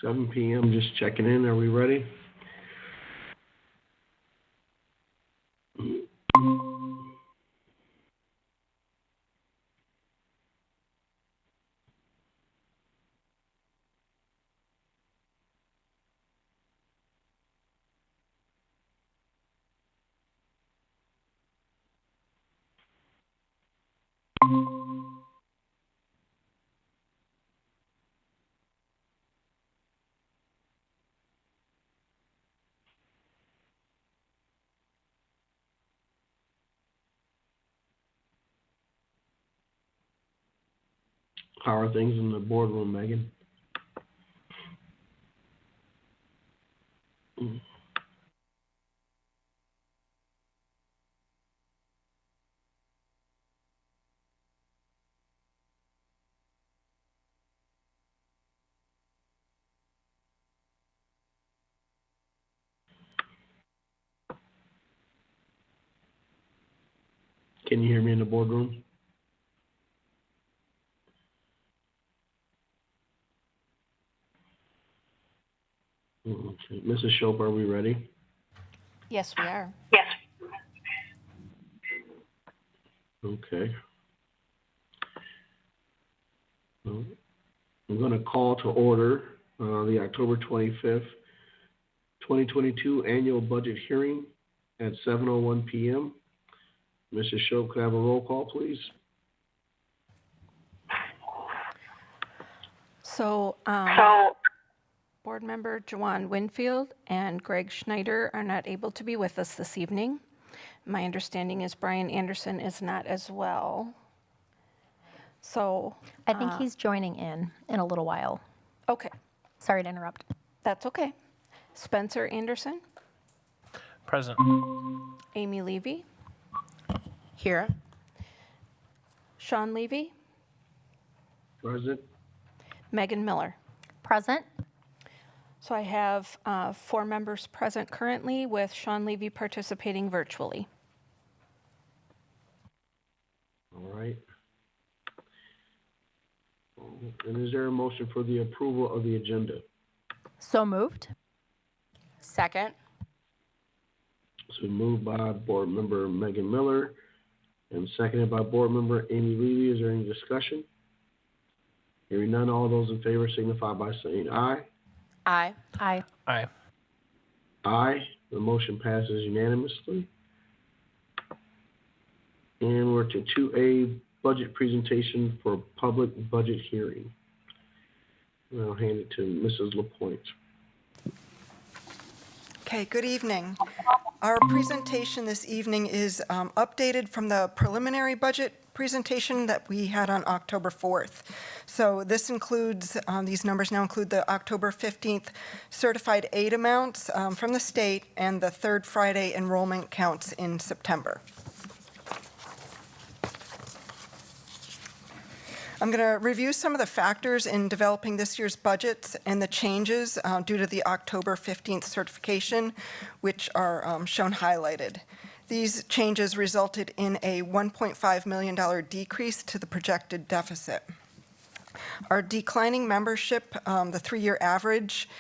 7 p.m. Just checking in. Are we ready? How are things in the boardroom, Megan? Can you hear me in the boardroom? Okay. Mrs. Shope, are we ready? Yes, we are. Yes. Okay. Well, I'm going to call to order the October 25th, 2022 annual budget hearing at 7:01 p.m. Mrs. Shope, could I have a roll call, please? So, Board Member Jawan Winfield and Greg Schneider are not able to be with us this evening. My understanding is Brian Anderson is not as well. So, I think he's joining in a little while. okay, Sorry to interrupt. that's okay. Spencer Anderson, Present. Amy Levy, Here. Sean Levy, Present. Megan Miller. Present. So I have 4 members present currently, with Sean Levy participating virtually. All right. And is there a motion for the approval of the agenda? So moved. Second. So moved by Board Member Megan Miller and seconded by Board Member Amy Levy. Is there any discussion? Hearing none, all those in favor signify by saying aye. Aye. Aye. Aye. Aye. The motion passes unanimously. And we're to 2A, budget presentation for public budget hearing. And I'll hand it to Mrs. LaPointe. Okay, good evening. Our presentation this evening is updated from the preliminary budget presentation that we had on October 4th. So this includes, these numbers now include the October 15th certified aid amounts from the state and the third Friday enrollment counts in September. I'm going to review some of the factors in developing this year's budgets and the changes due to the October 15th certification, which are shown highlighted. These changes resulted in a $1.5 million decrease to the projected deficit. Our declining membership, the 3-year average,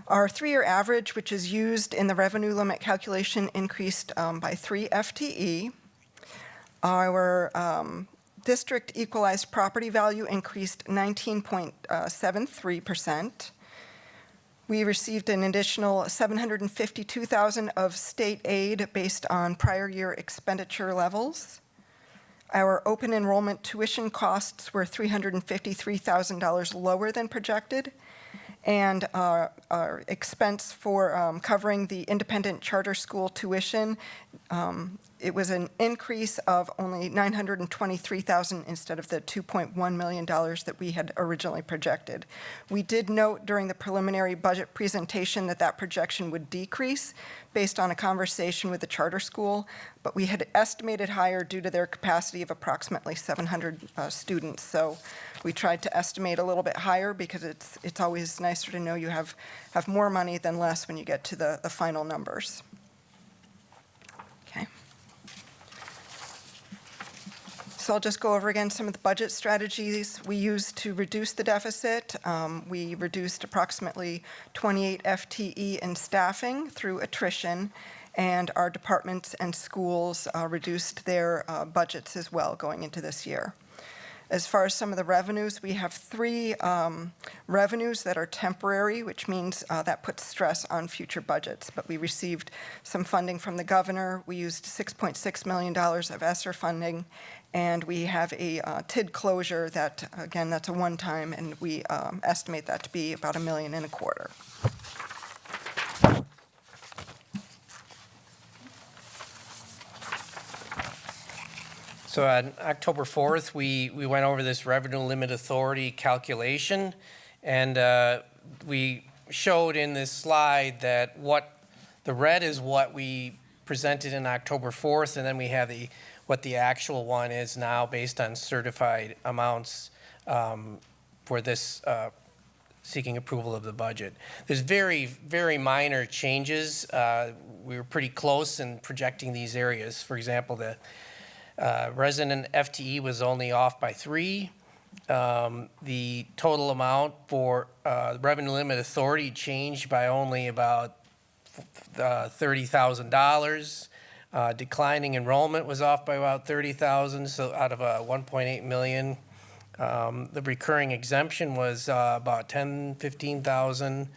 our 3-year average, which is used in the revenue limit calculation, increased by 3 FTE. Our district equalized property value increased 19.73%. We received an additional $752,000 of state aid based on prior year expenditure levels. Our open enrollment tuition costs were $353,000 lower than projected, and our expense for covering the independent charter school tuition, it was an increase of only $923,000 instead of the $2.1 million that we had originally projected. We did note during the preliminary budget presentation that that projection would decrease based on a conversation with the charter school, but we had estimated higher due to their capacity of approximately 700 students. So we tried to estimate a little bit higher because it's always nicer to know you have more money than less when you get to the final numbers. Okay. So I'll just go over again some of the budget strategies we used to reduce the deficit. We reduced approximately 28 FTE in staffing through attrition, and our departments and schools reduced their budgets as well going into this year. As far as some of the revenues, we have three revenues that are temporary, which means that puts stress on future budgets. But we received some funding from the governor. We used $6.6 million of ESSER funding, and we have a TID closure that, again, that's a one-time, and we estimate that to be about $1.25 million. So on October 4th, we went over this revenue limit authority calculation, and we showed in this slide that the red is what we presented in October 4th, and then we have what the actual one is now based on certified amounts for this seeking approval of the budget. There's very, very minor changes. We were pretty close in projecting these areas. For example, the resident FTE was only off by 3. The total amount for revenue limit authority changed by only about $30,000. Declining enrollment was off by about $30,000, so out of 1.8 million. The recurring exemption was about $15,000.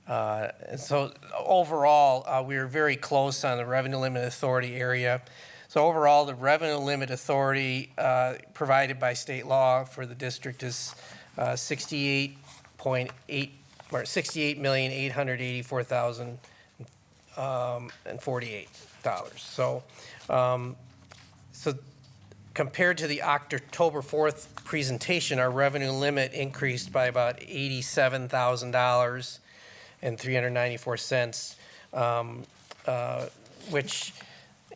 And so overall, we were very close on the revenue limit authority area. So overall, the revenue limit authority provided by state law for the district is $68,884,048. So compared to the October 4th presentation, our revenue limit increased by about $87,000 and 394 cents, which,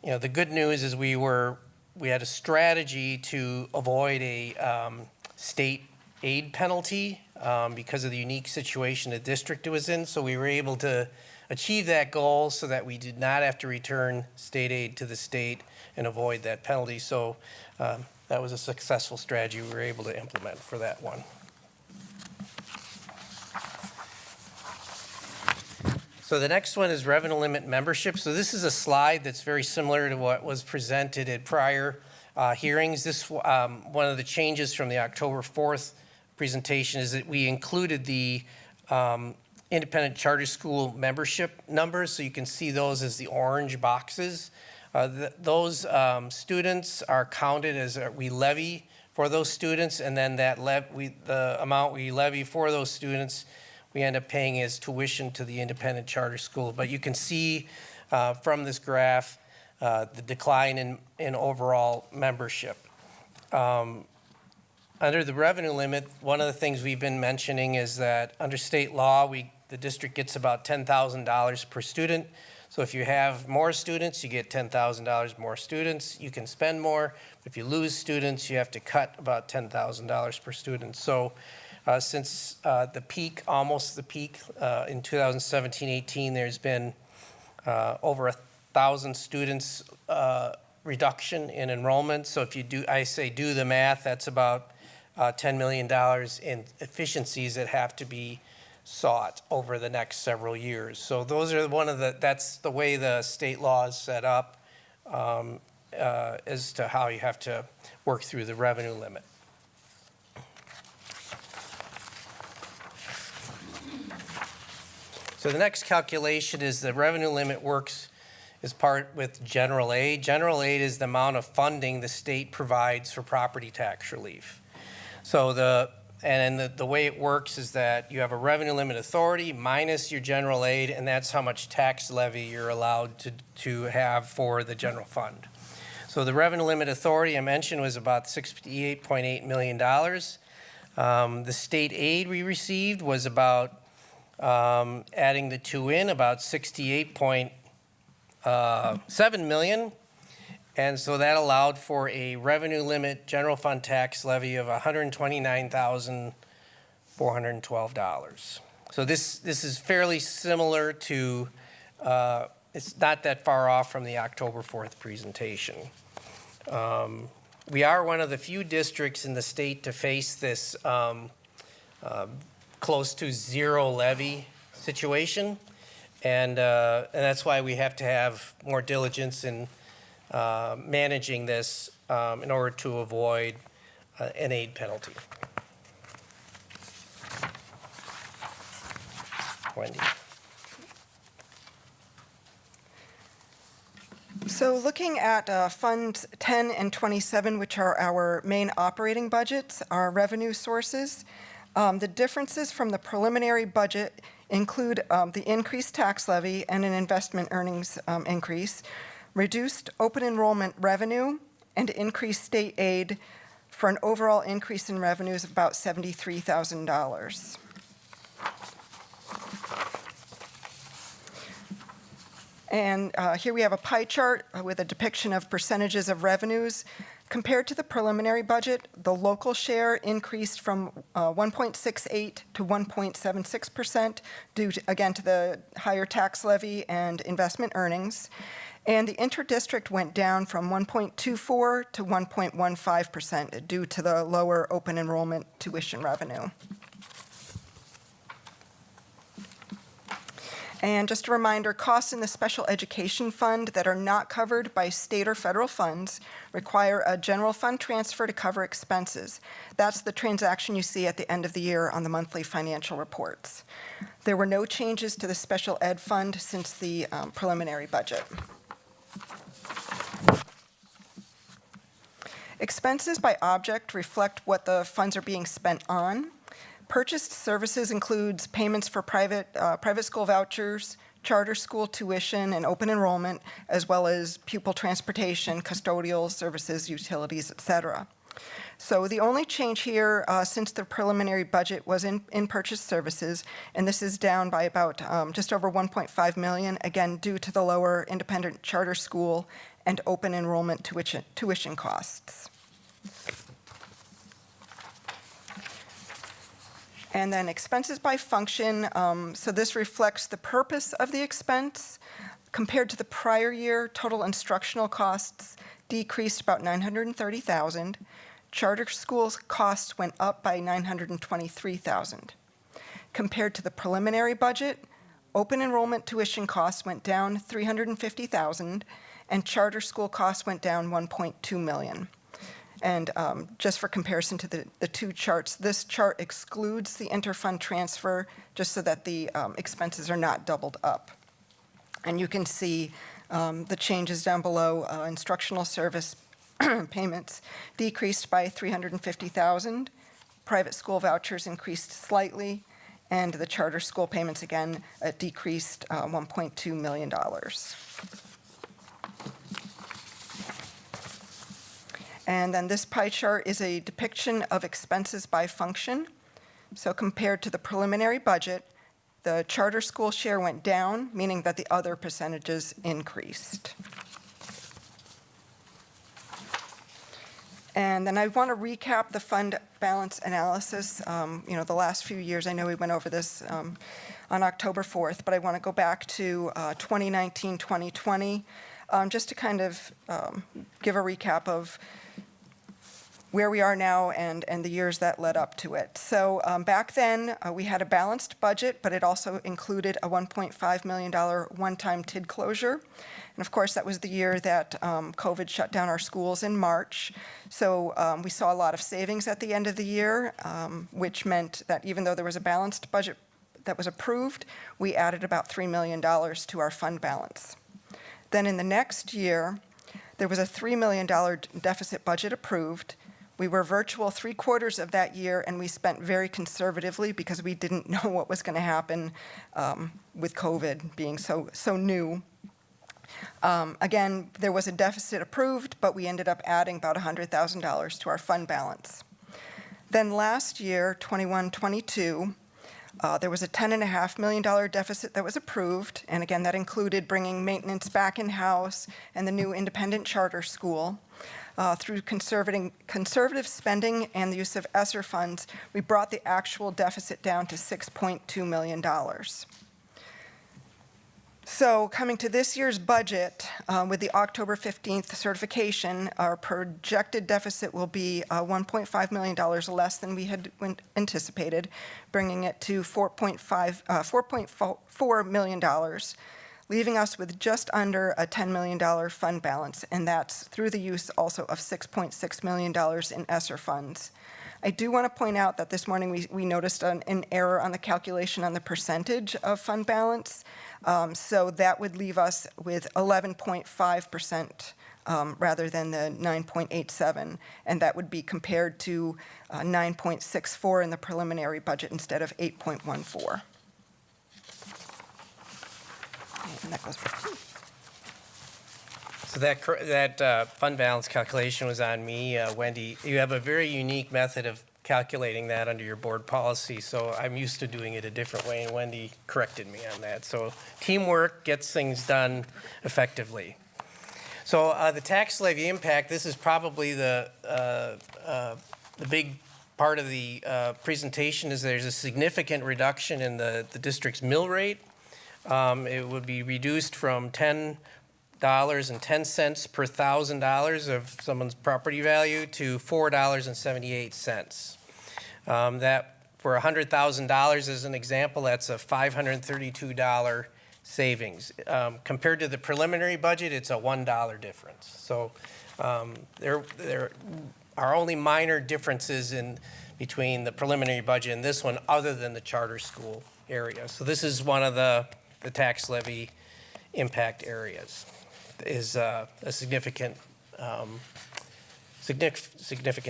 you know, the good news is we had a strategy to avoid a state aid penalty because of the unique situation the district was in. So we were able to achieve that goal so that we did not have to return state aid to the state and avoid that penalty. So that was a successful strategy we were able to implement for that one. So the next one is revenue limit membership. So this is a slide that's very similar to what was presented at prior hearings. This one of the changes from the October 4th presentation is that we included the independent charter school membership numbers. So you can see those as the orange boxes. Those students are counted as we levy for those students, and then the amount we levy for those students we end up paying as tuition to the independent charter school. But you can see from this graph the decline in overall membership. Under the revenue limit, one of the things we've been mentioning is that under state law, the district gets about $10,000 per student. So if you have more students, you get $10,000 more students. You can spend more. If you lose students, you have to cut about $10,000 per student. So since almost the peak in 2017-18, there's been over 1,000 students reduction in enrollment. So if you do the math, that's about $10 million in efficiencies that have to be sought over the next several years. So those are that's the way the state law is set up as to how you have to work through the revenue limit. So the next calculation is the revenue limit works as part with general aid. General aid is the amount of funding the state provides for property tax relief. So the way it works is that you have a revenue limit authority minus your general aid, and that's how much tax levy you're allowed to have for the general fund. So the revenue limit authority I mentioned was about $68.8 million. The state aid we received was about, adding the two in, about $68.7 million. And so that allowed for a revenue limit general fund tax levy of $129,412. So this is fairly similar to, it's not that far off from the October 4th presentation. We are one of the few districts in the state to face this close to zero levy situation. And that's why we have to have more diligence in managing this in order to avoid an aid penalty. Wendy. So looking at Funds 10 and 27, which are our main operating budgets, our revenue sources, the differences from the preliminary budget include the increased tax levy and an investment earnings increase, reduced open enrollment revenue, and increased state aid for an overall increase in revenues of about $73,000. And here we have a pie chart with a depiction of percentages of revenues. Compared to the preliminary budget, the local share increased from 1.68 to 1.76% due, again, to the higher tax levy and investment earnings. And the interdistrict went down from 1.24 to 1.15% due to the lower open enrollment tuition revenue. And just a reminder, costs in the special education fund that are not covered by state or federal funds require a general fund transfer to cover expenses. That's the transaction you see at the end of the year on the monthly financial reports. There were no changes to the special ed fund since the preliminary budget. Expenses by object reflect what the funds are being spent on. Purchased services includes payments for private school vouchers, charter school tuition, and open enrollment, as well as pupil transportation, custodial services, utilities, et cetera. So the only change here since the preliminary budget was in purchased services, and this is down by about just over $1.5 million, again, due to the lower independent charter school and open enrollment tuition costs. And then expenses by function, so this reflects the purpose of the expense. Compared to the prior year, total instructional costs decreased about $930,000. Charter schools costs went up by $923,000. Compared to the preliminary budget, open enrollment tuition costs went down $350,000, and charter school costs went down $1.2 million. And just for comparison to the two charts, this chart excludes the interfund transfer just so that the expenses are not doubled up. And you can see the changes down below. Instructional service payments decreased by $350,000. Private school vouchers increased slightly. And the charter school payments, again, decreased $1.2 million. And then this pie chart is a depiction of expenses by function. So compared to the preliminary budget, the charter school share went down, meaning that the other percentages increased. And then I want to recap the fund balance analysis. The last few years, I know we went over this on October 4th, but I want to go back to 2019, 2020, just to kind of give a recap of where we are now and the years that led up to it. So back then, we had a balanced budget, but it also included a $1.5 million one-time TID closure. And of course, that was the year that COVID shut down our schools in March. So we saw a lot of savings at the end of the year, which meant that even though there was a balanced budget that was approved, we added about $3 million to our fund balance. Then in the next year, there was a $3 million deficit budget approved. We were virtual 3/4 of that year, and we spent very conservatively because we didn't know what was going to happen with COVID being so new. Again, there was a deficit approved, but we ended up adding about $100,000 to our fund balance. Then last year, 21-22, there was a $10.5 million deficit that was approved, and again, that included bringing maintenance back in-house and the new independent charter school. Through conservative spending and the use of ESSER funds, we brought the actual deficit down to $6.2 million. So coming to this year's budget, with the October 15th certification, our projected deficit will be $1.5 million less than we had anticipated, bringing it to $4.4 million, leaving us with just under a $10 million fund balance, and that's through the use also of $6.6 million in ESSER funds. I do want to point out that this morning we noticed an error on the calculation on the percentage of fund balance. So that would leave us with 11.5% rather than the 9.87, and that would be compared to 9.64 in the preliminary budget instead of 8.14. And that goes back. So that fund balance calculation was on me. Wendy, you have a very unique method of calculating that under your board policy, so I'm used to doing it a different way, and Wendy corrected me on that. So teamwork gets things done effectively. So the tax levy impact, this is probably the big part of the presentation, is there's a significant reduction in the district's mill rate. It would be reduced from $10.10 per $1,000 of someone's property value to $4.78. That for $100,000 as an example, that's a $532 savings. Compared to the preliminary budget, it's a $1 difference. So there are only minor differences between the preliminary budget and this one, other than the charter school area. So this is one of the tax levy impact areas. Is a significant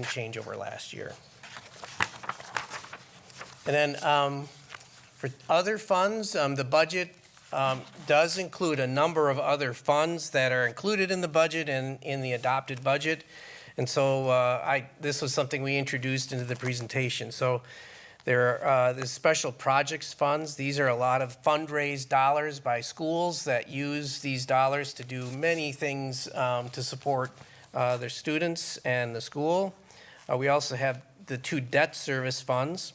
change over last year. And then for other funds, the budget does include a number of other funds that are included in the budget and in the adopted budget. And so this was something we introduced into the presentation. So there's special projects funds. These are a lot of fundraised dollars by schools that use these dollars to do many things to support their students and the school. We also have the two debt service funds.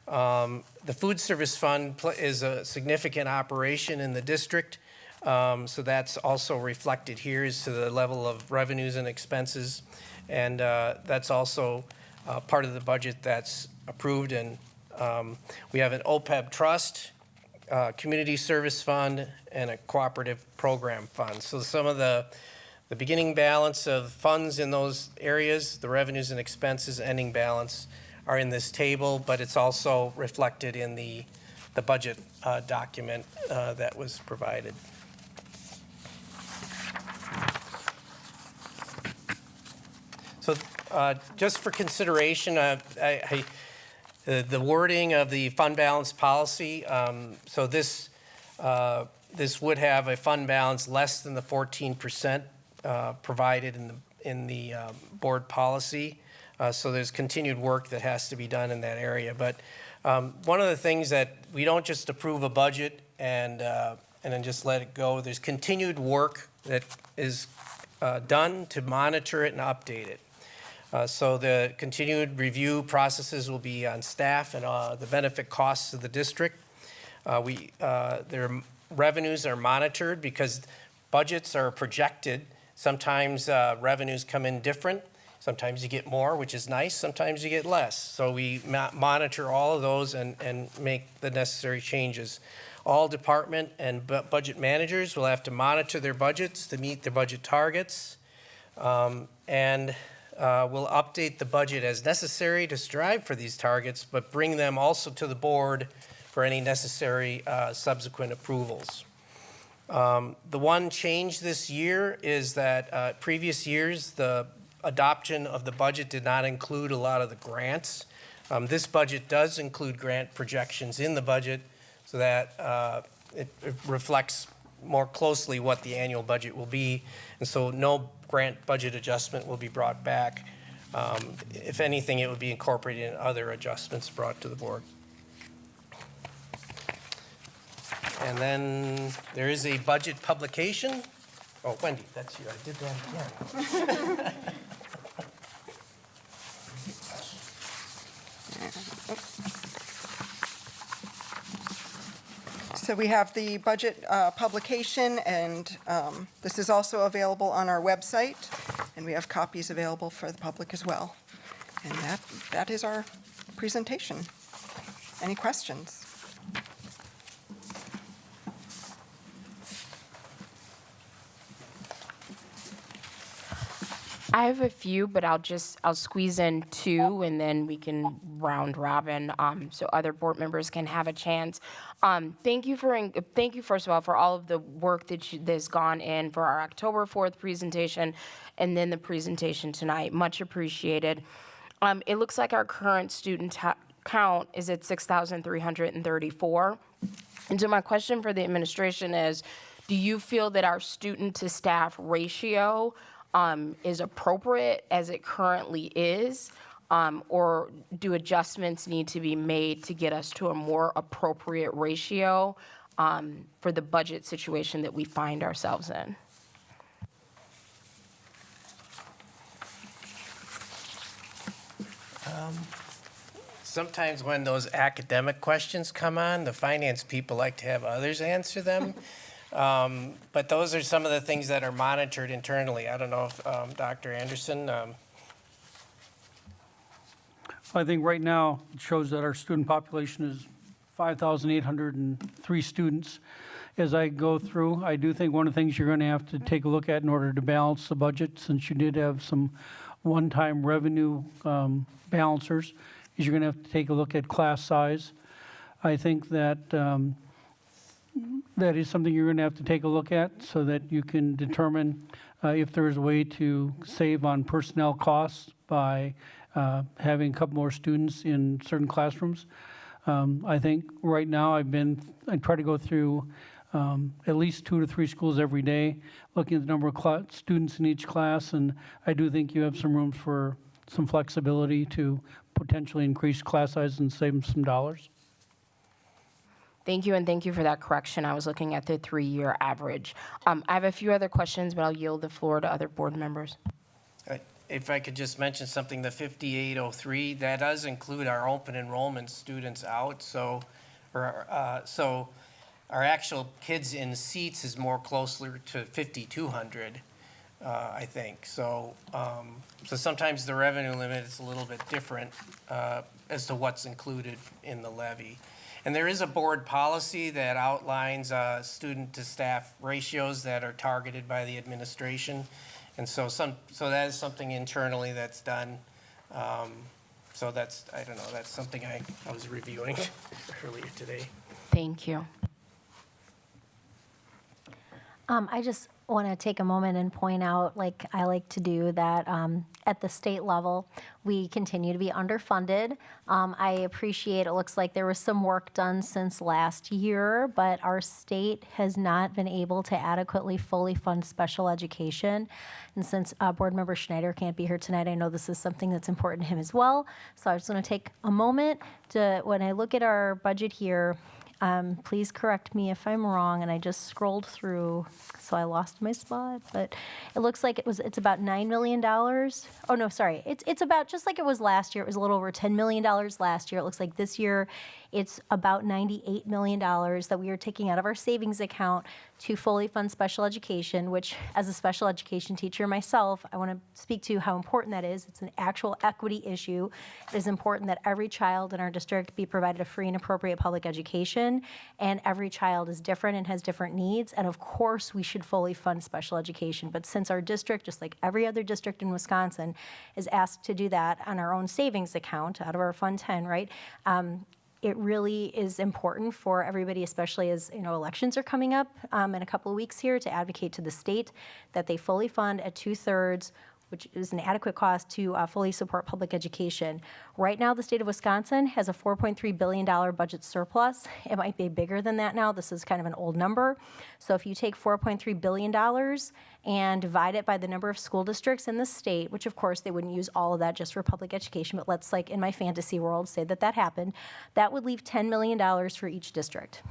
The food service fund is a significant operation in the district. So that's also reflected here as to the level of revenues and expenses. And that's also part of the budget that's approved. And we have an OPEB trust, community service fund, and a cooperative program fund. So some of the beginning balance of funds in those areas, the revenues and expenses, ending balance, are in this table, but it's also reflected in the budget document that was provided. So just for consideration, the wording of the fund balance policy, so this would have a fund balance less than the 14% provided in the board policy. So there's continued work that has to be done in that area. But one of the things that we don't just approve a budget and then just let it go. There's continued work that is done to monitor it and update it. So the continued review processes will be on staff and the benefit costs of the district. Their revenues are monitored because budgets are projected. Sometimes revenues come in different. Sometimes you get more, which is nice. Sometimes you get less. So we monitor all of those and make the necessary changes. All department and budget managers will have to monitor their budgets to meet their budget targets. And we'll update the budget as necessary to strive for these targets, but bring them also to the board for any necessary subsequent approvals. The one change this year is that previous years, the adoption of the budget did not include a lot of the grants. This budget does include grant projections in the budget so that it reflects more closely what the annual budget will be. And so no grant budget adjustment will be brought back. If anything, it would be incorporated in other adjustments brought to the board. And then there is a budget publication. Oh, Wendy, that's you. I did that again. So we have the budget publication, and this is also available on our website, and we have copies available for the public as well. And that is our presentation. Any questions? I have a few, but I'll squeeze in two, and then we can round robin, so other board members can have a chance. Thank you first of all for all of the work that's gone in for our October 4th presentation, and then the presentation tonight. Much appreciated. It looks like our current student count is at 6,334. And so my question for the administration is, do you feel that our student to staff ratio is appropriate as it currently is, or do adjustments need to be made to get us to a more appropriate ratio for the budget situation that we find ourselves in? Sometimes when those academic questions come on, the finance people like to have others answer them. But those are some of the things that are monitored internally. I don't know if Dr. Anderson, I think right now it shows that our student population is 5,803 students. As I go through, I do think one of the things you're going to have to take a look at in order to balance the budget, since you did have some one-time revenue balancers, is you're going to have to take a look at class size. I think that that is something you're going to have to take a look at so that you can determine if there is a way to save on personnel costs by having a couple more students in certain classrooms. I think right now I try to go through at least 2 to 3 schools every day, looking at the number of students in each class, and I do think you have some room for some flexibility to potentially increase class size and save them some dollars. Thank you, and thank you for that correction. I was looking at the 3-year average. I have a few other questions, but I'll yield the floor to other board members. if I could just mention something, the 5803, that does include our open enrollment students out. So our actual kids in seats is more closer to 5,200, I think. So sometimes the revenue limit is a little bit different as to what's included in the levy. And there is a board policy that outlines student to staff ratios that are targeted by the administration. And so that is something internally that's done. So that's, I don't know, that's something I was reviewing earlier today. Thank you. I just want to take a moment and point out, like I like to do, that at the state level, we continue to be underfunded. I appreciate, it looks like there was some work done since last year, but our state has not been able to adequately fully fund special education. And since Board Member Schneider can't be here tonight, I know this is something that's important to him as well. So I just want to take a moment to, when I look at our budget here, please correct me if I'm wrong, and I just scrolled through, so I lost my spot, but it looks like it's about $9 million. Oh, no, sorry. It's about, just like it was last year, it was a little over $10 million last year. It looks like this year it's about $98 million that we are taking out of our savings account to fully fund special education, which, as a special education teacher myself, I want to speak to how important that is. It's an actual equity issue. It is important that every child in our district be provided a free and appropriate public education, and every child is different and has different needs, and of course we should fully fund special education. But since our district, just like every other district in Wisconsin, is asked to do that on our own savings account out of our Fund 10, right? It really is important for everybody, especially as elections are coming up in a couple of weeks here, to advocate to the state that they fully fund at 2/3, which is an adequate cost, to fully support public education. Right now, the state of Wisconsin has a $4.3 billion budget surplus. It might be bigger than that now. This is kind of an old number. So if you take $4.3 billion and divide it by the number of school districts in the state, which of course they wouldn't use all of that just for public education, but let's, like in my fantasy world, say that that happened, that would leave $10 million for each district,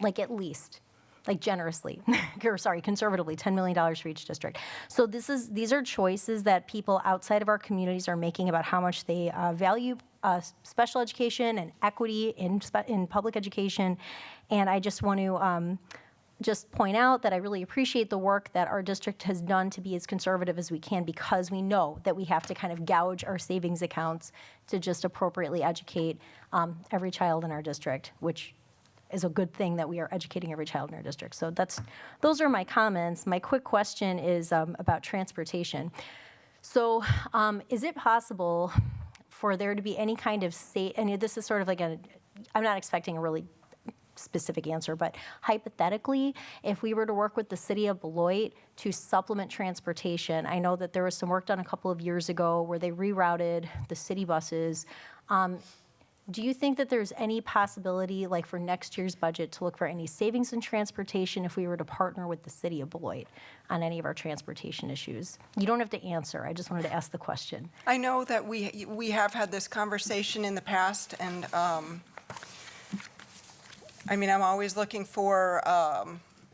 like at least. like generously, or sorry, conservatively, $10 million for each district. So these are choices that people outside of our communities are making about how much they value special education and equity in public education. And I just want to just point out that I really appreciate the work that our district has done to be as conservative as we can, because we know that we have to kind of gouge our savings accounts to just appropriately educate every child in our district, which is a good thing that we are educating every child in our district. So those are my comments. My quick question is about transportation. So is it possible for there to be any kind of and this is sort of like I'm not expecting a really specific answer, but hypothetically, if we were to work with the city of Beloit to supplement transportation, I know that there was some work done a couple of years ago where they rerouted the city buses. Do you think that there's any possibility, like for next year's budget, to look for any savings in transportation if we were to partner with the city of Beloit on any of our transportation issues? You don't have to answer. I just wanted to ask the question. I know that we have had this conversation in the past, and I mean, I'm always looking for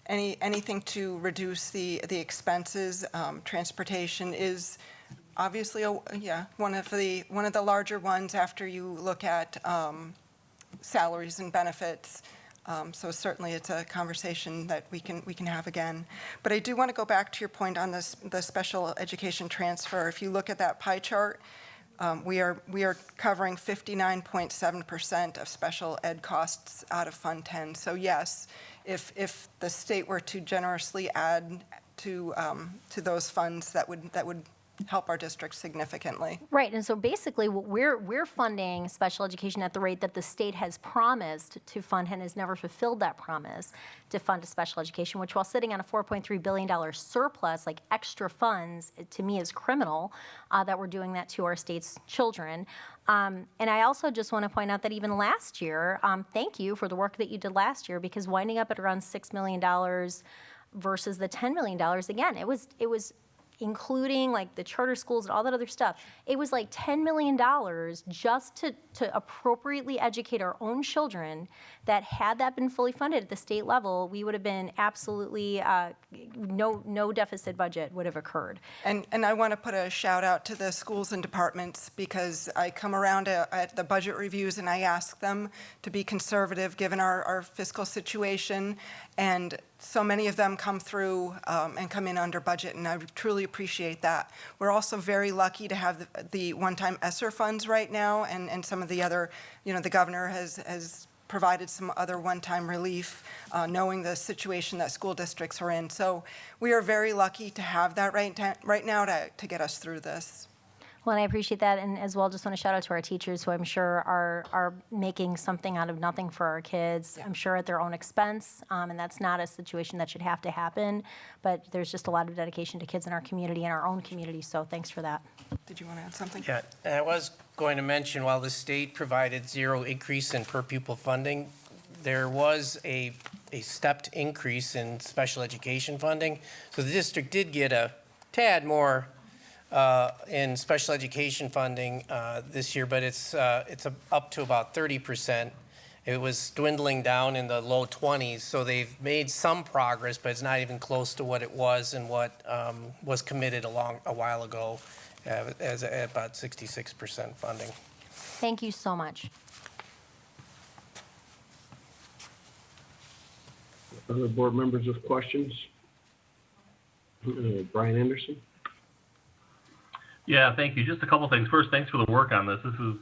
anything to reduce the expenses. Transportation is obviously one of the larger ones after you look at salaries and benefits. So certainly it's a conversation that we can have again. But I do want to go back to your point on the special education transfer. If you look at that pie chart, we are covering 59.7% of special ed costs out of Fund 10. So yes, if the state were to generously add to those funds, that would help our district significantly. Right, and so basically we're funding special education at the rate that the state has promised to fund and has never fulfilled that promise to fund special education, which, while sitting on a $4.3 billion surplus, like extra funds, to me is criminal that we're doing that to our state's children. And I also just want to point out that even last year, thank you for the work that you did last year, because winding up at around $6 million versus the $10 million, again, it was including like the charter schools and all that other stuff, it was like $10 million just to appropriately educate our own children, that had that been fully funded at the state level, we would have been absolutely, no deficit budget would have occurred. And I want to put a shout out to the schools and departments, because I come around at the budget reviews and I ask them to be conservative given our fiscal situation, and so many of them come through and come in under budget, and I truly appreciate that. We're also very lucky to have the one-time ESSER funds right now, and some of the other, the governor has provided some other one-time relief, knowing the situation that school districts are in. So we are very lucky to have that right now to get us through this. Well, and I appreciate that, and as well, just want to shout out to our teachers, who I'm sure are making something out of nothing for our kids. I'm sure at their own expense, and that's not a situation that should have to happen. But there's just a lot of dedication to kids in our community and our own community. So thanks for that. Did you want to add something? Yeah, and I was going to mention, while the state provided zero increase in per pupil funding, there was a stepped increase in special education funding. So the district did get a tad more in special education funding this year, but it's up to about 30%. It was dwindling down in the low 20s, so they've made some progress, but it's not even close to what it was and what was committed a while ago as at about 66% funding. Thank you so much. Other board members with questions? Brian Anderson? Yeah, thank you. Just a couple things. First, thanks for the work on this. This is,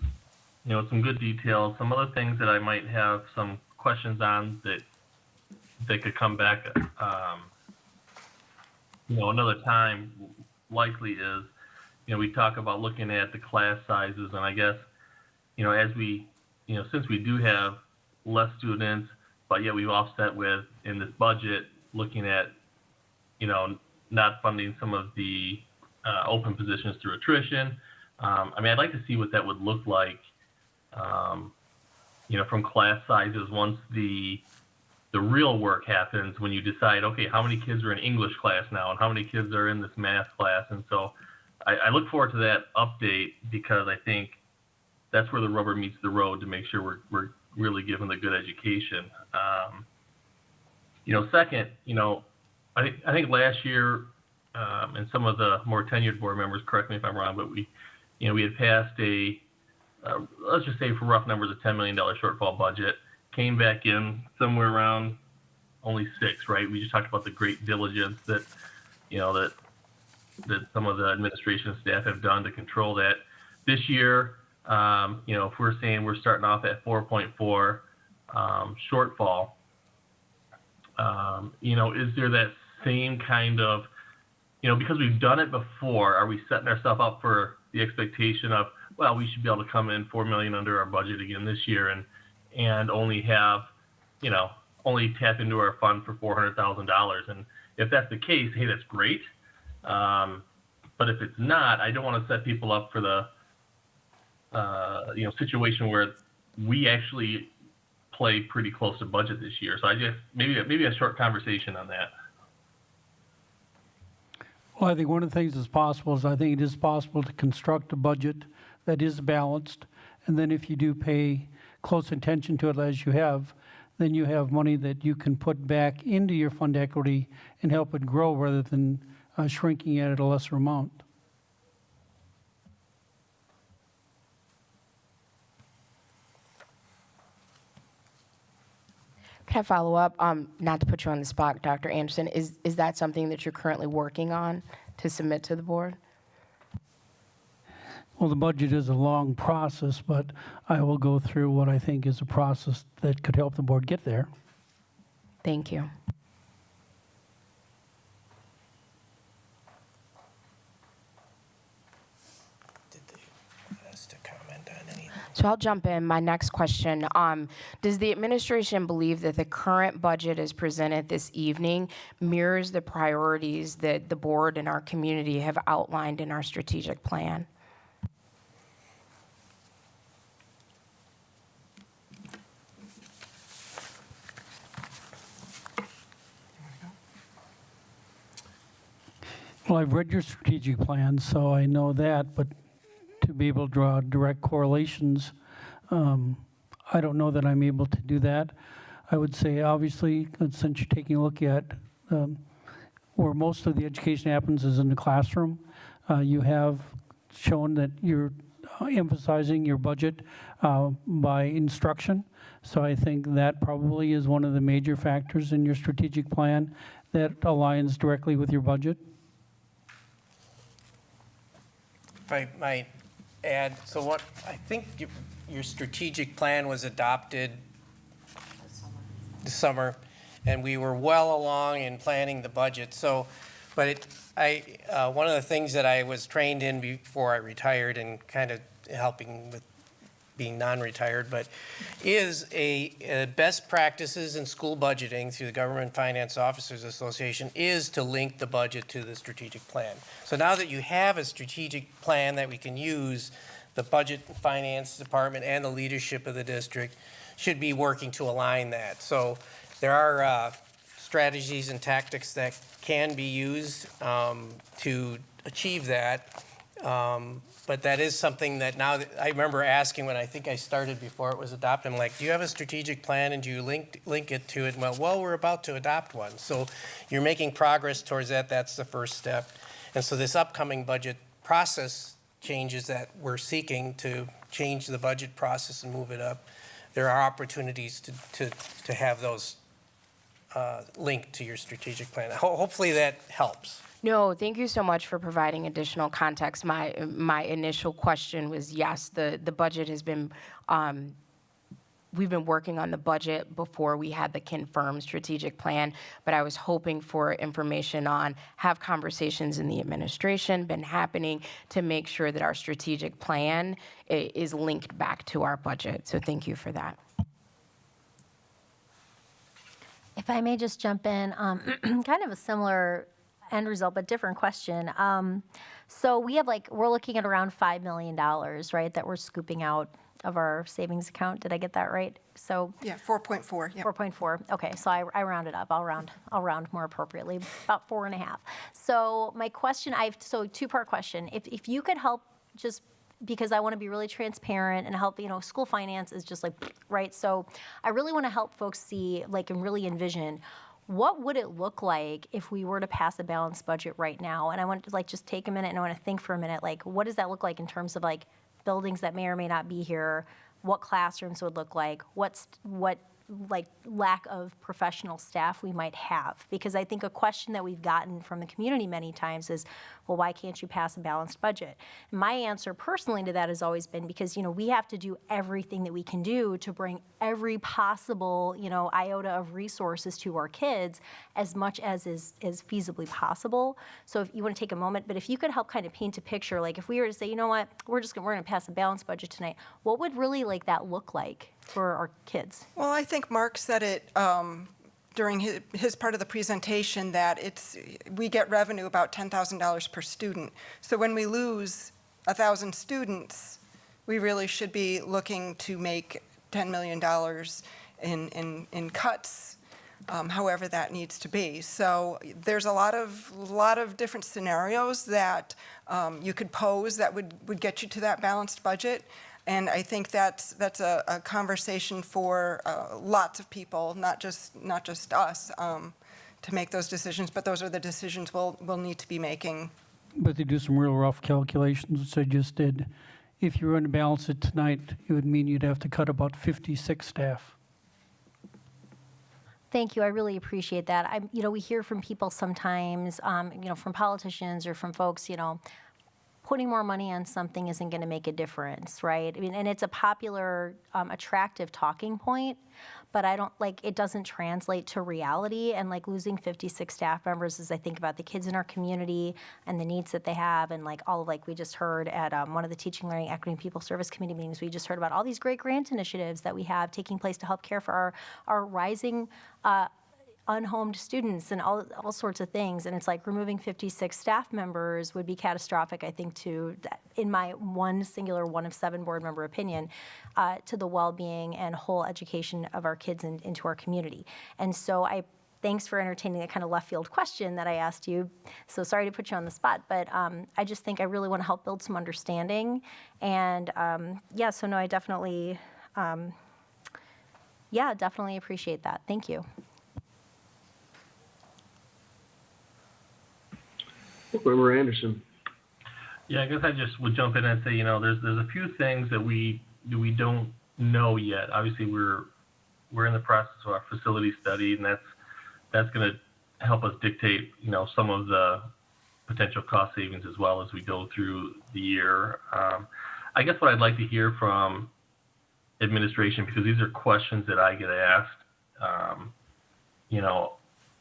some good details. Some other things that I might have some questions on that could come back, another time likely is, we talk about looking at the class sizes, and I guess, as we, since we do have less students, but yet we've offset with, in this budget, looking at, not funding some of the open positions through attrition. I'd like to see what that would look like, from class sizes once the real work happens, when you decide, okay, how many kids are in English class now and how many kids are in this math class. And so I look forward to that update, because I think that's where the rubber meets the road to make sure we're really giving the good education. Second, I think last year, and some of the more tenured board members, correct me if I'm wrong, but we had passed let's just say for rough numbers, a $10 million shortfall budget, came back in somewhere around only 6, right? We just talked about the great diligence that some of the administration staff have done to control that. This year, if we're saying we're starting off at 4.4 shortfall, is there that same kind of, because we've done it before, are we setting ourselves up for the expectation of, well, we should be able to come in $4 million under our budget again this year and only have, only tap into our fund for $400,000? And if that's the case, hey, that's great. But if it's not, I don't want to set people up for the, situation where we actually play pretty close to budget this year. So I just, maybe a short conversation on that. Well, I think one of the things that's possible is I think it is possible to construct a budget that is balanced. And then if you do pay close attention to it as you have, then you have money that you can put back into your fund equity and help it grow rather than shrinking it at a lesser amount. Can I follow up? Not to put you on the spot, Dr. Anderson, is that something that you're currently working on to submit to the board? Well, the budget is a long process, but I will go through what I think is a process that could help the board get there. Thank you. Did they want us to comment on anything? So I'll jump in. My next question, does the administration believe that the current budget as presented this evening mirrors the priorities that the board and our community have outlined in our strategic plan? Well, I've read your strategic plan, so I know that, but to be able to draw direct correlations, I don't know that I'm able to do that. I would say, obviously, since you're taking a look at where most of the education happens is in the classroom, you have shown that you're emphasizing your budget by instruction. So I think that probably is one of the major factors in your strategic plan that aligns directly with your budget. If I might add, so what, I think your strategic plan was adopted this summer, and we were well along in planning the budget. So, but one of the things that I was trained in before I retired and kind of helping with being non-retired, but is a best practices in school budgeting through the Government Finance Officers Association is to link the budget to the strategic plan. So now that you have a strategic plan that we can use, the budget and finance department and the leadership of the district should be working to align that. So there are strategies and tactics that can be used to achieve that. But that is something that now, I remember asking when I think I started before it was adopted, I'm like, do you have a strategic plan and do you link it to it? Well, we're about to adopt one. So you're making progress towards that. That's the first step. And so this upcoming budget process changes that we're seeking to change the budget process and move it up. There are opportunities to have those linked to your strategic plan. Hopefully that helps. No, thank you so much for providing additional context. My initial question was, yes, the budget has been, we've been working on the budget before we had the confirmed strategic plan, but I was hoping for information on, have conversations in the administration been happening to make sure that our strategic plan is linked back to our budget. So thank you for that. If I may just jump in, kind of a similar end result, but different question. So we have we're looking at around $5 million, right, that we're scooping out of our savings account. Did I get that right? So Yeah, 4.4, yeah. 4.4. Okay, so I rounded up. I'll round more appropriately, about 4.5. So my question, two-part question. If you could help, just because I want to be really transparent and help, school finance is just right? So I really want to help folks see, and really envision what would it look like if we were to pass a balanced budget right now? And I want to like just take a minute and I want to think for a minute, like, what does that look like in terms of like buildings that may or may not be here? What classrooms would look like? What like lack of professional staff we might have? Because I think a question that we've gotten from the community many times is, well, why can't you pass a balanced budget? And my answer personally to that has always been because, you know, we have to do everything that we can do to bring every possible, you know, iota of resources to our kids as much as is feasibly possible. So if you want to take a moment, but if you could help kind of paint a picture, like if we were to say, you know what, we're going to pass a balanced budget tonight, what would really like that look like for our kids? Well, I think Mark said it during his part of the presentation that we get revenue about $10,000 per student. So when we lose 1,000 students, we really should be looking to make $10 million in cuts, however that needs to be. So there's a lot of different scenarios that you could pose that would get you to that balanced budget. And I think that's a conversation for lots of people, not just us, to make those decisions. But those are the decisions we'll need to be making. But they do some real rough calculations, which I just did. If you were going to balance it tonight, it would mean you'd have to cut about 56 staff. Thank you. I really appreciate that. You know, we hear from people sometimes, you know, from politicians or from folks, you know, putting more money on something isn't going to make a difference, right? I mean, and it's a popular, attractive talking point, but it doesn't translate to reality. And like losing 56 staff members as I think about the kids in our community and the needs that they have, and like we just heard at one of the Teaching, Learning, Equity, and People Service Committee meetings, we just heard about all these great grant initiatives that we have taking place to help care for our rising unhomed students and all sorts of things. And it's like removing 56 staff members would be catastrophic, I think, in my one of 7 board member opinion, to the well-being and whole education of our kids into our community. And so thanks for entertaining that kind of left field question that I asked you. So sorry to put you on the spot, but I just think I really want to help build some understanding. And so no, I definitely, definitely appreciate that. Thank you. Member Anderson. Yeah, I guess I just would jump in and say, you know, there's a few things that we don't know yet. Obviously, we're in the process of our facility study, and that's going to help us dictate, you know, some of the potential cost savings as well as we go through the year. I guess what I'd like to hear from administration, because these are questions that I get asked, you know,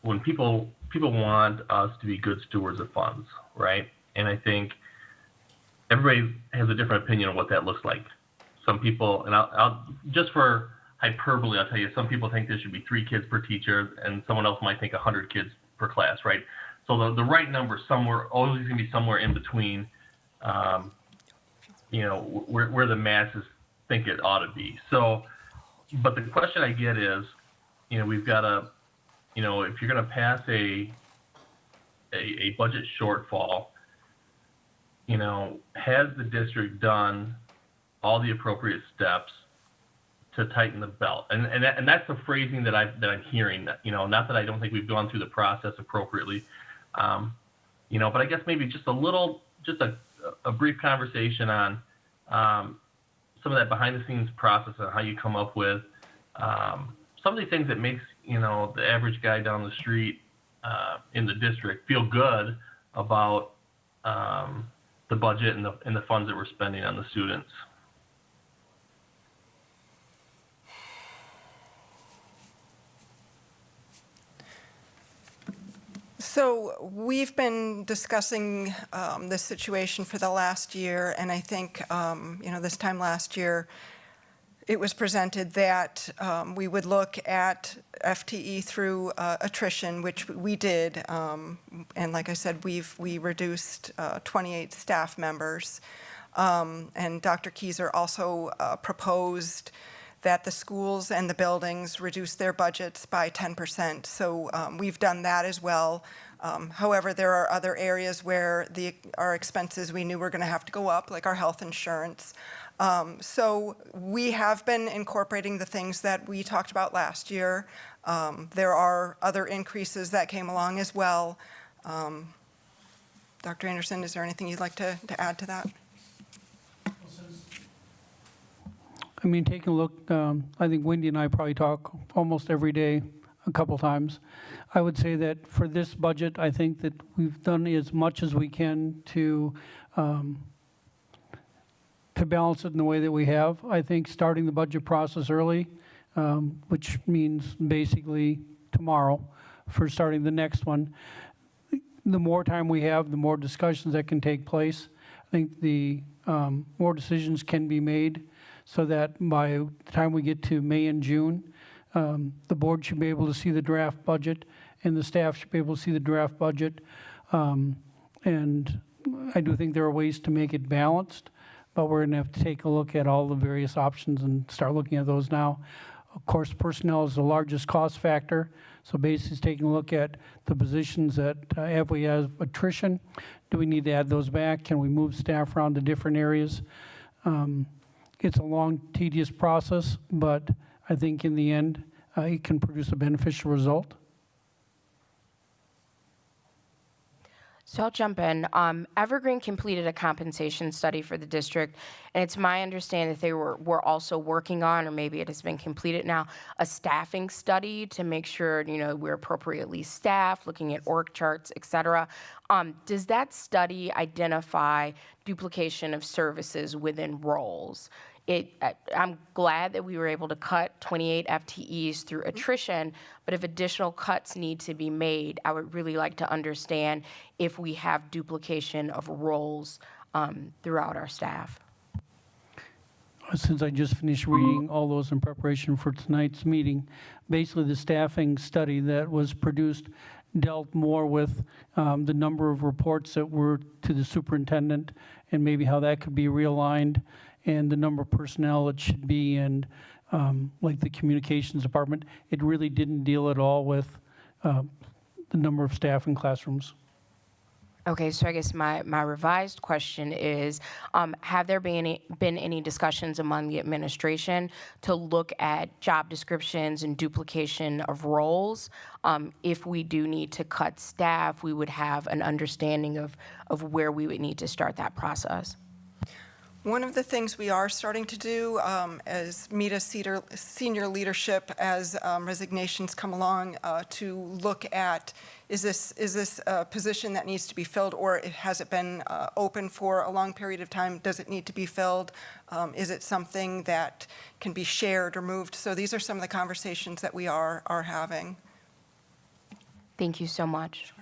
when people want us to be good stewards of funds, right? And I think everybody has a different opinion on what that looks like. Some people, and I'll just for hyperbole, I'll tell you, some people think there should be 3 kids per teacher, and someone else might think 100 kids per class, right? So the right number somewhere, always going to be somewhere in between, you know, where the masses think it ought to be. So, but the question I get is, you know, we've got to, you know, if you're going to pass a budget shortfall, you know, has the district done all the appropriate steps to tighten the belt? And that's the phrasing that I'm hearing. You know, not that I don't think we've gone through the process appropriately, you know, but I guess maybe just a brief conversation on some of that behind the scenes process and how you come up with some of the things that makes, you know, the average guy down the street in the district feel good about the budget and the funds that we're spending on the students. So we've been discussing this situation for the last year, and I think, you know, this time last year, it was presented that we would look at FTE through attrition, which we did. And like I said, we reduced 28 staff members. And Dr. Keyser also proposed that the schools and the buildings reduce their budgets by 10%. So we've done that as well. However, there are other areas where our expenses we knew were going to have to go up, like our health insurance. So we have been incorporating the things that we talked about last year. There are other increases that came along as well. Dr. Anderson, is there anything you'd like to add to that? I mean, taking a look, I think Wendy and I probably talk almost every day, a couple times. I would say that for this budget, I think that we've done as much as we can to balance it in the way that we have. I think starting the budget process early, which means basically tomorrow for starting the next one. The more time we have, the more discussions that can take place. I think the more decisions can be made so that by the time we get to May and June, the board should be able to see the draft budget and the staff should be able to see the draft budget. And I do think there are ways to make it balanced, but we're going to have to take a look at all the various options and start looking at those now. Of course, personnel is the largest cost factor. So basically it's taking a look at the positions that if we have attrition, do we need to add those back? Can we move staff around to different areas? It's a long, tedious process, but I think in the end, it can produce a beneficial result. So I'll jump in. Evergreen completed a compensation study for the district, and it's my understanding that they were also working on, or maybe it has been completed now, a staffing study to make sure we're appropriately staffed, looking at org charts, et cetera. Does that study identify duplication of services within roles? I'm glad that we were able to cut 28 FTEs through attrition, but if additional cuts need to be made, I would really like to understand if we have duplication of roles throughout our staff. Since I just finished reading all those in preparation for tonight's meeting, basically the staffing study that was produced dealt more with the number of reports that were to the superintendent and maybe how that could be realigned, and the number of personnel it should be, and like the communications department. It really didn't deal at all with the number of staff in classrooms. Okay, so I guess my revised question is, have there been any discussions among the administration to look at job descriptions and duplication of roles? If we do need to cut staff, we would have an understanding of where we would need to start that process. One of the things we are starting to do is meet a senior leadership as resignations come along to look at, is this a position that needs to be filled, or has it been open for a long period of time? Does it need to be filled? Is it something that can be shared or moved? So these are some of the conversations that we are having. Thank you so much.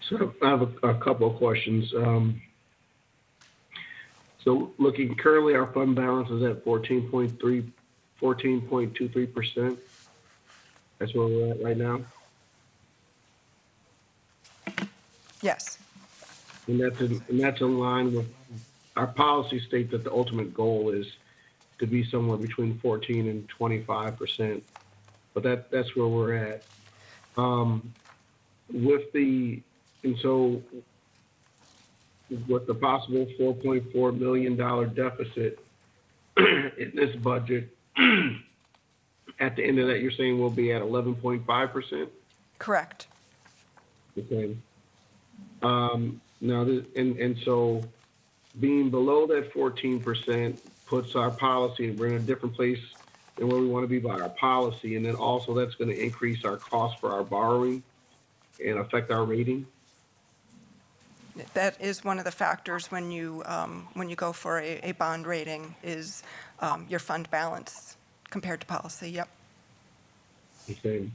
So I have a couple of questions. So looking currently, our fund balance is at 14.23%. That's where we're at right now. Yes. And that's in line with our policy state that the ultimate goal is to be somewhere between 14 and 25%. But that's where we're at. And so with the possible $4.4 million deficit in this budget, at the end of that, you're saying we'll be at 11.5%? Correct. Okay. So being below that 14% puts our policy, we're in a different place than where we want to be by our policy. And then also that's going to increase our cost for our borrowing and affect our rating. That is one of the factors when you go for a bond rating is your fund balance compared to policy. Yep. Okay.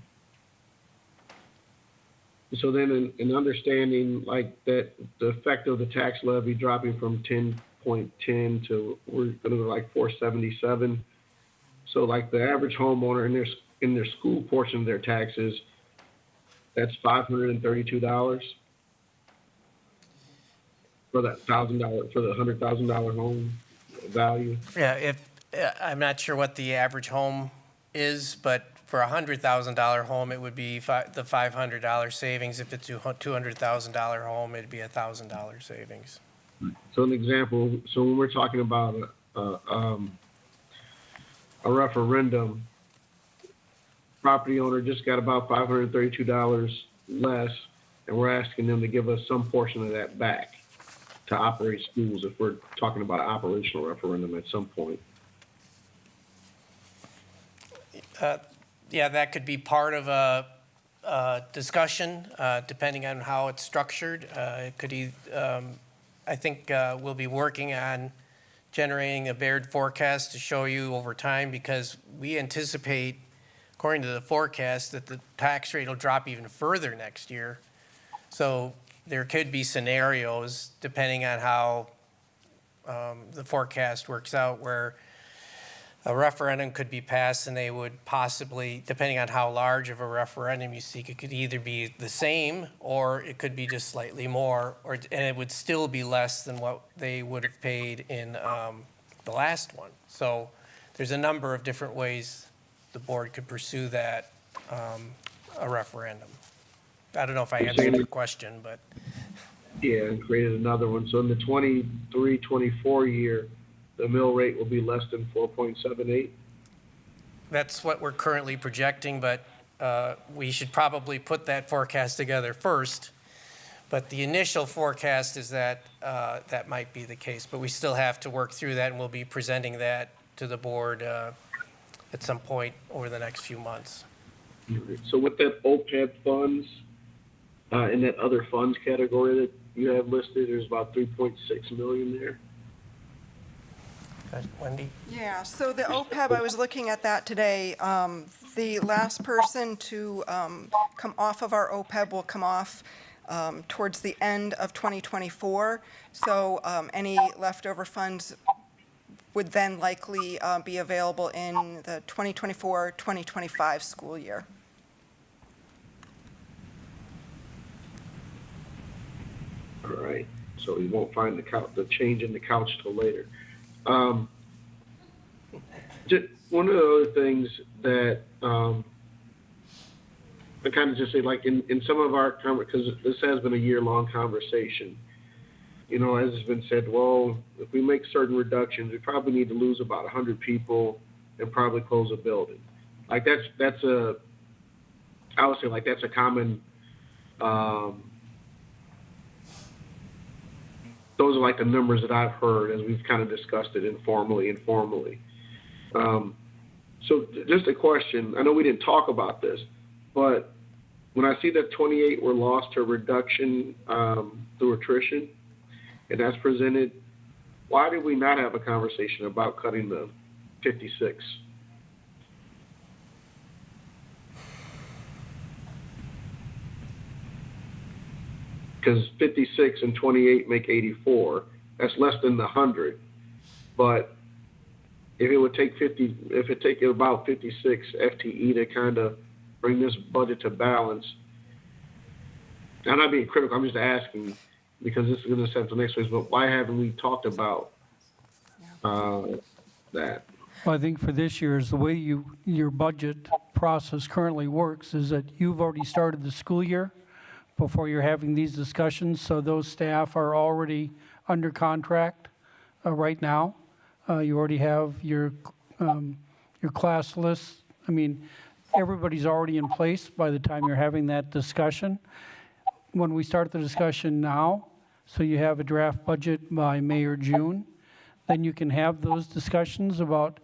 So then in understanding like that, the effect of the tax levy dropping from 10.10 to we're going to go like 477. So like the average homeowner in their school portion of their taxes, that's $532 for that $1,000 for the $100,000 home value. Yeah, I'm not sure what the average home is, but for a $100,000 home, it would be the $500 savings. If it's a $200,000 home, it'd be $1,000 savings. So an example, so when we're talking about a referendum, property owner just got about $532 less, and we're asking them to give us some portion of that back to operate schools if we're talking about an operational referendum at some point. Yeah, that could be part of a discussion, depending on how it's structured. It could, I think we'll be working on generating a Baird forecast to show you over time, because we anticipate, according to the forecast, that the tax rate will drop even further next year. So there could be scenarios, depending on how the forecast works out, where a referendum could be passed and they would possibly, depending on how large of a referendum you seek, it could either be the same or it could be just slightly more, and it would still be less than what they would have paid in the last one. So there's a number of different ways the board could pursue that, a referendum. I don't know if I answered your question, but. Yeah, and created another one. So in the 23-24 year, the mill rate will be less than 4.78. That's what we're currently projecting, but we should probably put that forecast together first. But the initial forecast is that that might be the case, but we still have to work through that, and we'll be presenting that to the board at some point over the next few months. So with that OPEB funds, in that other funds category that you have listed, there's about 3.6 million there. Wendy? Yeah, so the OPEB, I was looking at that today. The last person to come off of our OPEB will come off towards the end of 2024. So any leftover funds would then likely be available in the 2024-2025 school year. All right. So you won't find the change in the couch till later. Just one of the other things that I kind of just say, like in some of our, because this has been a year-long conversation, you know, as has been said, well, if we make certain reductions, we probably need to lose about 100 people and probably close a building. Like that's a, I would say like that's a common, those are like the numbers that I've heard as we've kind of discussed it informally. So just a question, I know we didn't talk about this, but when I see that 28 were lost to reduction through attrition, and that's presented, why did we not have a conversation about cutting the 56? Because 56 and 28 make 84. That's less than the 100. But if it would take about 56 FTE to kind of bring this budget to balance, I'm not being critical, I'm just asking, because this is going to set the next phase, but why haven't we talked about that? Well, I think for this year is the way your budget process currently works is that you've already started the school year before you're having these discussions, so those staff are already under contract right now. You already have your class lists. I mean, everybody's already in place by the time you're having that discussion. When we start the discussion now, so you have a draft budget by May or June, then you can have those discussions about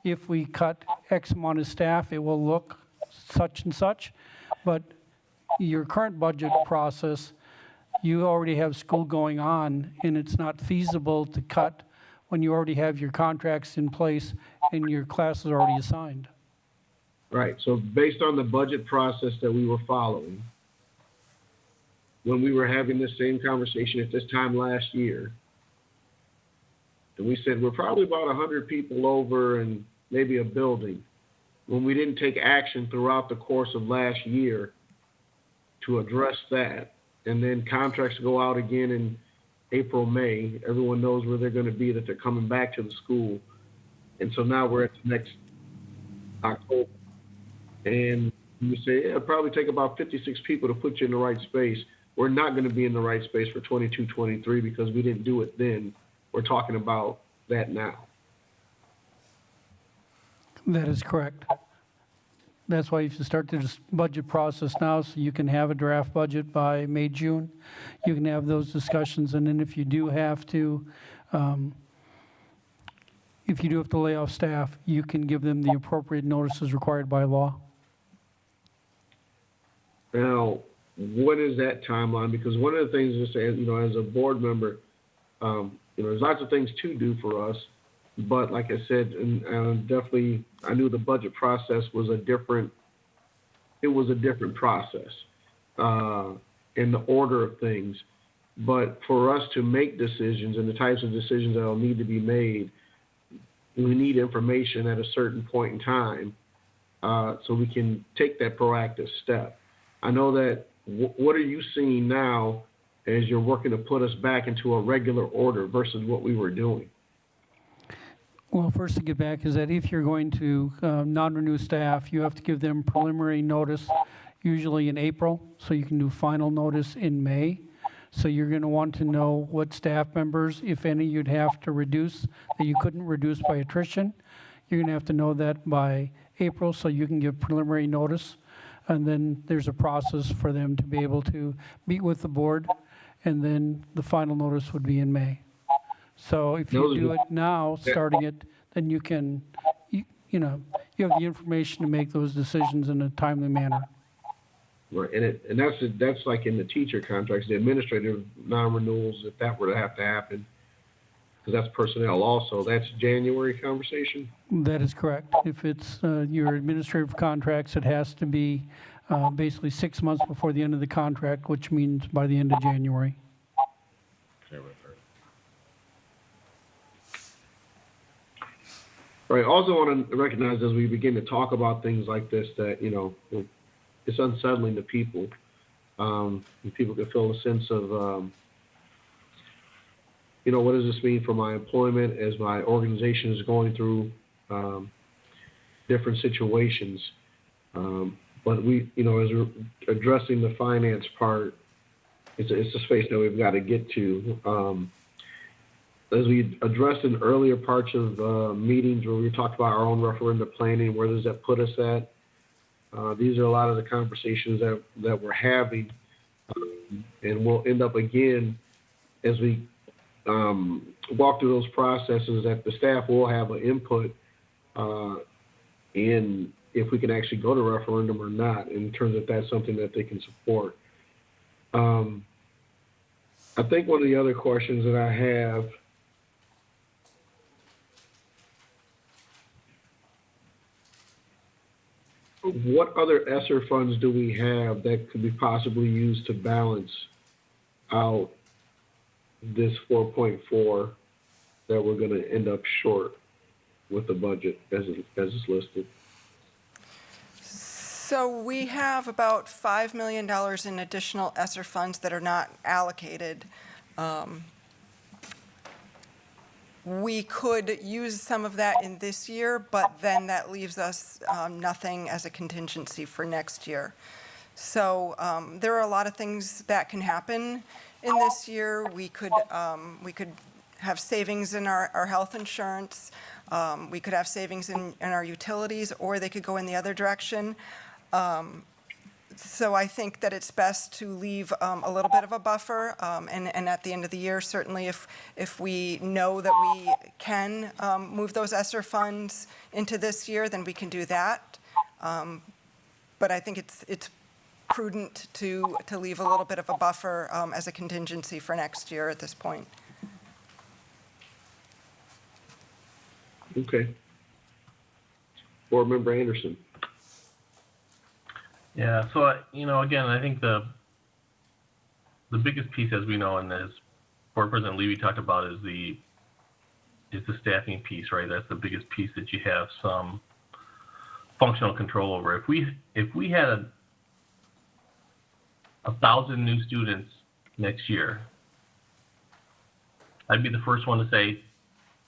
if we cut X amount of staff, it will look such and such. But your current budget process, you already have school going on, and it's not feasible to cut when you already have your contracts in place and your classes are already assigned. Right, so based on the budget process that we were following, when we were having this same conversation at this time last year, and we said we're probably about 100 people over and maybe a building, when we didn't take action throughout the course of last year to address that, and then contracts go out again in April, May, everyone knows where they're going to be, that they're coming back to the school, And so now we're at the next October. And you say, yeah, it'll probably take about 56 people to put you in the right space. We're not going to be in the right space for 22, 23 because we didn't do it then. We're talking about that now. That is correct. That's why you should start this budget process now, so you can have a draft budget by May, June. You can have those discussions, and then if you do have to lay off staff, you can give them the appropriate notices required by law. Now, what is that timeline? Because one of the things is, as a board member, there's lots of things to do for us. But like I said, and definitely, I knew the budget process was a different process in the order of things. But for us to make decisions and the types of decisions that will need to be made, we need information at a certain point in time so we can take that proactive step. I know that what are you seeing now as you're working to put us back into a regular order versus what we were doing? Well, first to get back is that if you're going to non-renew staff, you have to give them preliminary notice, usually in April, so you can do final notice in May. So you're going to want to know what staff members, if any, you'd have to reduce, that you couldn't reduce by attrition. You're going to have to know that by April, so you can give preliminary notice. And then there's a process for them to be able to meet with the board, and then the final notice would be in May. So if you do it now, starting it, then you can, you have the information to make those decisions in a timely manner. Right, and that's like in the teacher contracts, the administrative non-renewals, if that were to happen, because that's personnel also. That's January conversation? That is correct. If it's your administrative contracts, it has to be basically 6 months before the end of the contract, which means by the end of January. Right. Also want to recognize as we begin to talk about things like this that, it's unsettling to people. And people can feel a sense of, what does this mean for my employment as my organization is going through different situations. But we, as we're addressing the finance part, it's a space that we've got to get to. As we addressed in earlier parts of meetings where we talked about our own referendum planning, where does that put us at? These are a lot of the conversations that we're having, and we'll end up again as we walk through those processes that the staff will have an input in if we can actually go to referendum or not, in terms of that's something that they can support. I think one of the other questions that I have what other ESSER funds do we have that could be possibly used to balance out this 4.4 that we're going to end up short with the budget as it's listed? So we have about $5 million in additional ESSER funds that are not allocated. We could use some of that in this year, but then that leaves us nothing as a contingency for next year. So there are a lot of things that can happen in this year. We could have savings in our health insurance. We could have savings in our utilities, or they could go in the other direction. So I think that it's best to leave a little bit of a buffer, and at the end of the year, certainly if we know that we can move those ESSER funds into this year, then we can do that. But I think it's prudent to leave a little bit of a buffer as a contingency for next year at this point. Okay. Board Member Anderson. Yeah, so, again, I think the biggest piece, as we know, and as Board President Levy talked about, is the staffing piece, right? That's the biggest piece that you have some functional control over. If we had 1,000 new students next year, I'd be the first one to say,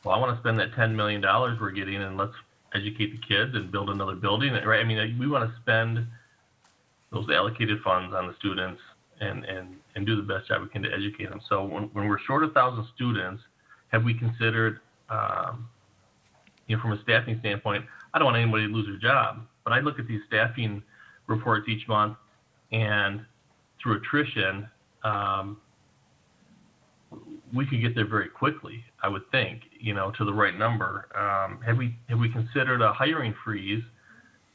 well, I want to spend that $10 million we're getting and let's educate the kids and build another building, right? I mean, we want to spend those allocated funds on the students and do the best job we can to educate them. So when we're short 1,000 students, have we considered, from a staffing standpoint, I don't want anybody to lose their job, but I look at these staffing reports each month, and through attrition, we could get there very quickly, I would think, to the right number. Have we considered a hiring freeze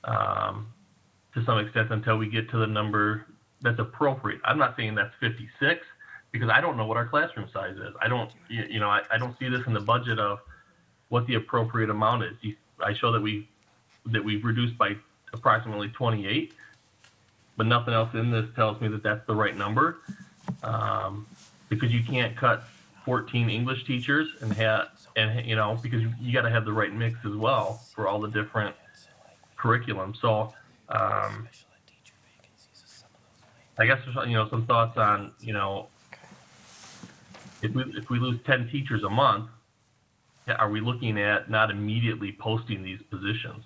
to some extent until we get to the number that's appropriate? I'm not saying that's 56 because I don't know what our classroom size is. I don't see this in the budget of what the appropriate amount is. I show that we've reduced by approximately 28, but nothing else in this tells me that that's the right number, because you can't cut 14 English teachers because you got to have the right mix as well for all the different curriculum. So I guess there's some thoughts on if we lose 10 teachers a month, are we looking at not immediately posting these positions?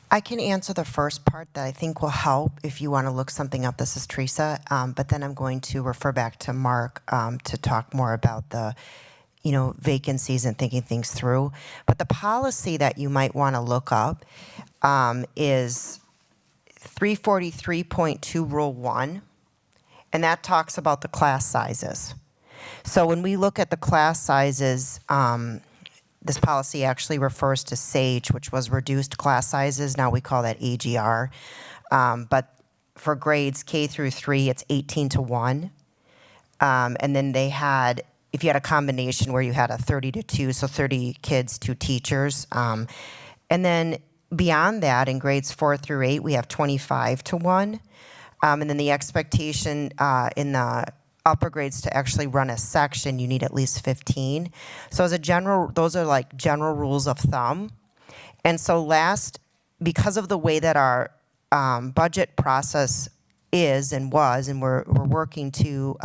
I can answer the first part that I think will help if you want to look something up. This is Teresa, but then I'm going to refer back to Mark to talk more about the, vacancies and thinking things through. But the policy that you might want to look up is 343.2 Rule 1, and that talks about the class sizes. So when we look at the class sizes, this policy actually refers to SAGE, which was reduced class sizes. Now we call that AGR. But for grades K through 3, it's 18-1. And then if you had a combination where you had a 30-2, so 30 kids, 2 teachers. And then beyond that, in grades 4 through 8, we have 25-1. And then the expectation in the upper grades to actually run a section, you need at least 15. So as a general, those are like general rules of thumb. And so because of the way that our budget process is and was, and we're working to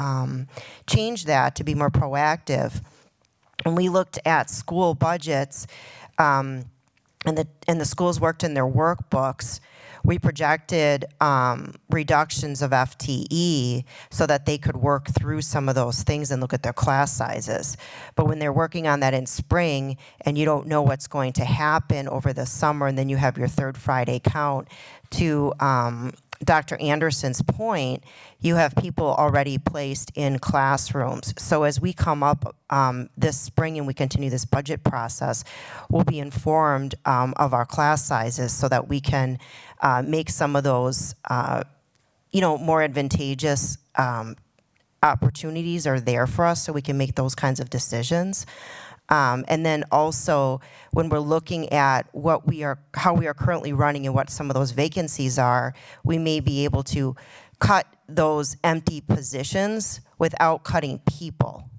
change that to be more proactive. When we looked at school budgets, and the schools worked in their workbooks, we projected reductions of FTE so that they could work through some of those things and look at their class sizes. But when they're working on that in spring and you don't know what's going to happen over the summer, and then you have your third Friday count, to Dr. Anderson's point, you have people already placed in classrooms. So as we come up this spring and we continue this budget process, we'll be informed of our class sizes so that we can make some of those, more advantageous opportunities are there for us, so we can make those kinds of decisions. And then also, when we're looking at how we are currently running and what some of those vacancies are, we may be able to cut those empty positions without cutting people.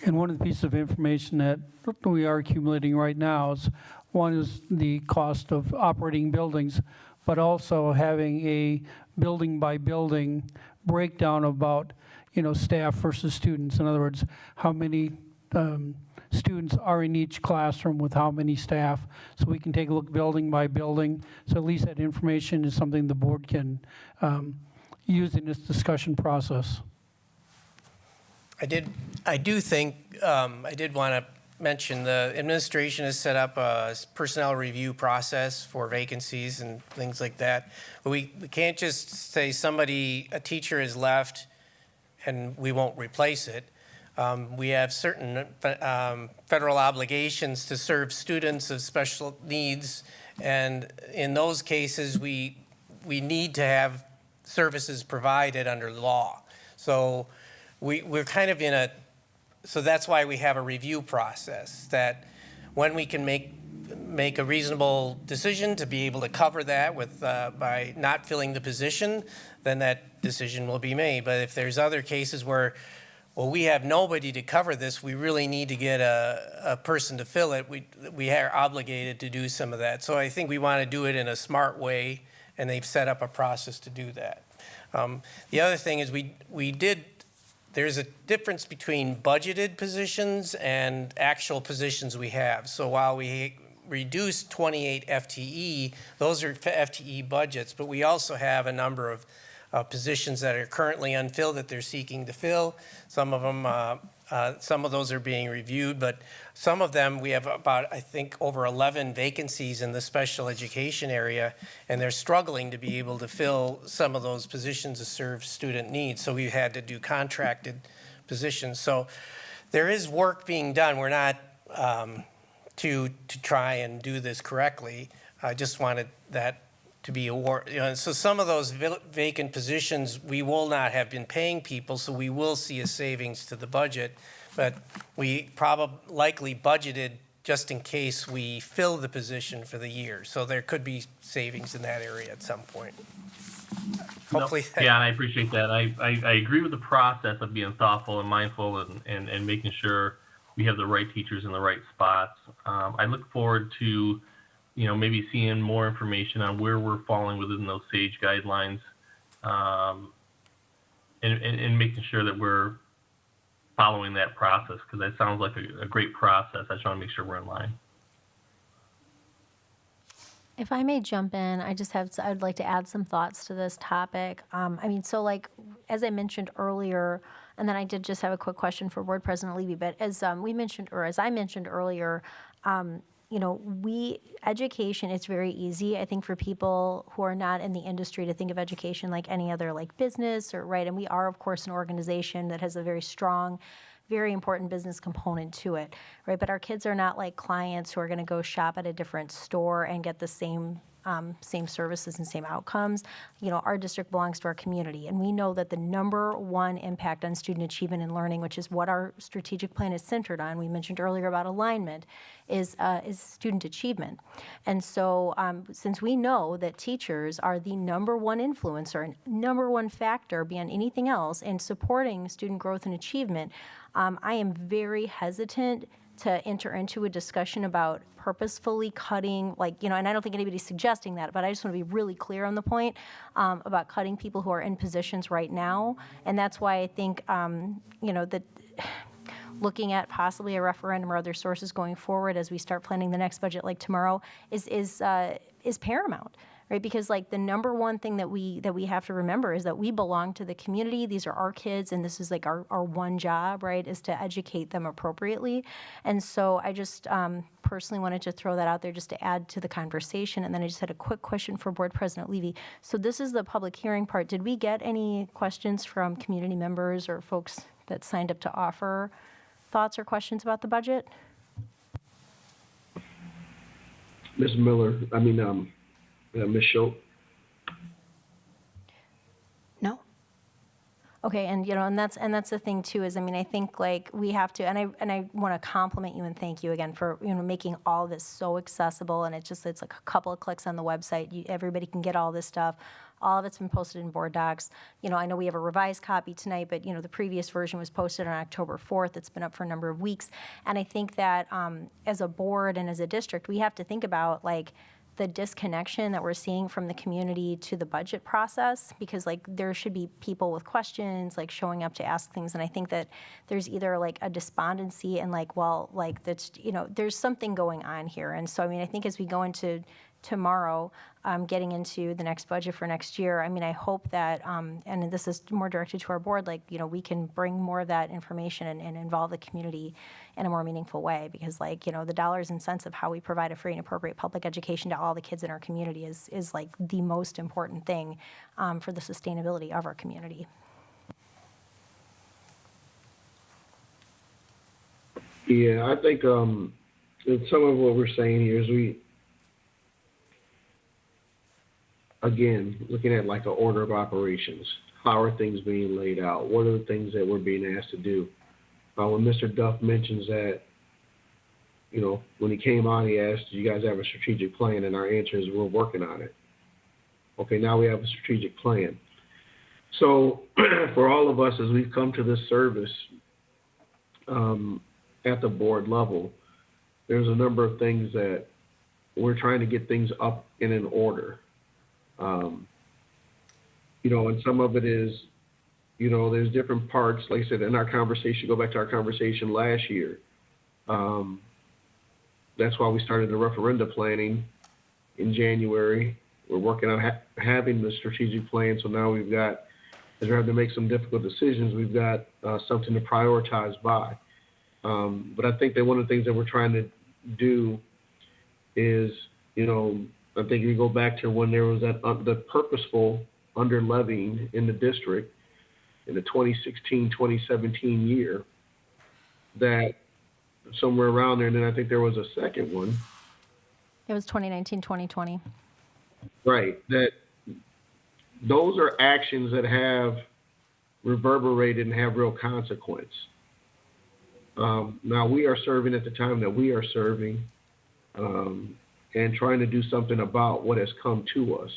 And one of the pieces of information that we are accumulating right now is, one is the cost of operating buildings, but also having a building by building breakdown about staff versus students. In other words, how many students are in each classroom with how many staff, so we can take a look building by building. So at least that information is something the board can use in its discussion process. I did want to mention the administration has set up a personnel review process for vacancies and things like that. But we can't just say a teacher has left and we won't replace it. We have certain federal obligations to serve students of special needs, and in those cases, we need to have services provided under law. So we're kind of so that's why we have a review process, that when we can make a reasonable decision to be able to cover that by not filling the position, then that decision will be made. But if there's other cases where, we have nobody to cover this, we really need to get a person to fill it, we are obligated to do some of that. So I think we want to do it in a smart way, and they've set up a process to do that. The other thing is we did there's a difference between budgeted positions and actual positions we have. So while we reduced 28 FTE, those are FTE budgets, but we also have a number of positions that are currently unfilled that they're seeking to fill. Some of them, some of those are being reviewed, but some of them, we have about, I think, over 11 vacancies in the special education area, and they're struggling to be able to fill some of those positions to serve student needs. So we had to do contracted positions. So there is work being done. We're not to try and do this correctly. I just wanted that to be aware. So some of those vacant positions, we will not have been paying people, so we will see a savings to the budget. But we likely budgeted just in case we fill the position for the year. So there could be savings in that area at some point. Hopefully. Yeah, I appreciate that. I agree with the process of being thoughtful and mindful and making sure we have the right teachers in the right spots. I look forward to, maybe seeing more information on where we're falling within those SAGE guidelines, and making sure that we're following that process, because that sounds like a great process. I just want to make sure we're in line. If I may jump in, I'd like to add some thoughts to this topic. As I mentioned earlier, and then I did just have a quick question for Board President Levy, but as I mentioned earlier, education, it's very easy, I think, for people who are not in the industry to think of education like any other business right? And we are, of course, an organization that has a very strong, very important business component to it, right? But our kids are not like clients who are going to go shop at a different store and get the same services and same outcomes. Our district belongs to our community, and we know that the number one impact on student achievement and learning, which is what our strategic plan is centered on, we mentioned earlier about alignment, is student achievement. And so since we know that teachers are the number one influencer and number one factor beyond anything else in supporting student growth and achievement, I am very hesitant to enter into a discussion about purposefully cutting, and I don't think anybody's suggesting that, but I just want to be really clear on the point about cutting people who are in positions right now. And that's why I think, that looking at possibly a referendum or other sources going forward as we start planning the next budget like tomorrow is paramount. Right, because the number one thing that we have to remember is that we belong to the community. These are our kids, and this is our one job, right, is to educate them appropriately. And so I just personally wanted to throw that out there just to add to the conversation. And then I just had a quick question for Board President Levy. So this is the public hearing part. Did we get any questions from community members or folks that signed up to offer thoughts or questions about the budget? Ms. Miller, Ms. Schultz. No. Okay, and that's the thing too is I think we have to, and I want to compliment you and thank you again for making all this so accessible, and it's like a couple of clicks on the website. Everybody can get all this stuff. All of it's been posted in board docs. I know we have a revised copy tonight, but the previous version was posted on October 4th. It's been up for a number of weeks, and I think that as a board and as a district, we have to think about the disconnection that we're seeing from the community to the budget process, because there should be people with questions showing up to ask things, and I think that there's either a despondency and that's there's something going on here. And so I think as we go into tomorrow, getting into the next budget for next year, I hope that, and this is more directed to our board, we can bring more of that information and involve the community in a more meaningful way, because the dollars and cents of how we provide a free and appropriate public education to all the kids in our community is the most important thing for the sustainability of our community. Yeah, I think some of what we're saying here is again, looking at an order of operations. How are things being laid out? What are the things that we're being asked to do? When Mr. Duff mentions that, when he came on, he asked, do you guys have a strategic plan? And our answer is, we're working on it. Okay, now we have a strategic plan. So for all of us, as we've come to this service at the board level, there's a number of things that we're trying to get things up in an order. And some of it is you know, there's different parts, like I said, in our conversation, go back to our conversation last year. That's why we started the referenda planning in January. We're working on having the strategic plan, so now we've got, as we're having to make some difficult decisions, we've got something to prioritize by. But I think that one of the things that we're trying to do is, you know, I think you go back to when there was that the purposeful under-levying in the district in the 2016-2017 year, that somewhere around there, and then I think there was a second one. It was 2019, 2020. Right, that those are actions that have reverberated and have real consequence. Now we are serving at the time that we are serving, and trying to do something about what has come to us.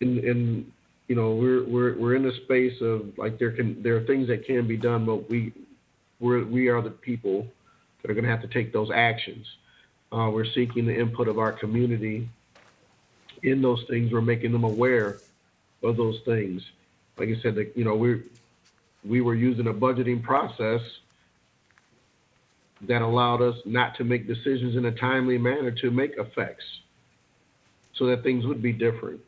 And you know, we're in a space of, like, there are things that can be done, but we are the people that are going to have to take those actions. We're seeking the input of our community in those things. We're making them aware of those things. Like I said, you know, we were using a budgeting process that allowed us not to make decisions in a timely manner to make effects so that things would be different.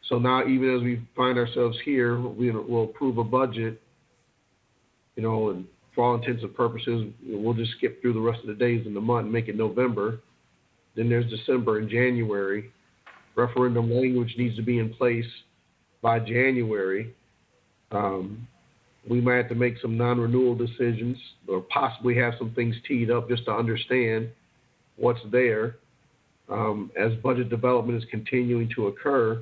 So now, even as we find ourselves here, we'll approve a budget, you know, and for all intents and purposes, we'll just skip through the rest of the days in the month and make it November. Then there's December and January. Referendum language needs to be in place by January. We might have to make some non-renewal decisions, or possibly have some things teed up just to understand what's there. As budget development is continuing to occur,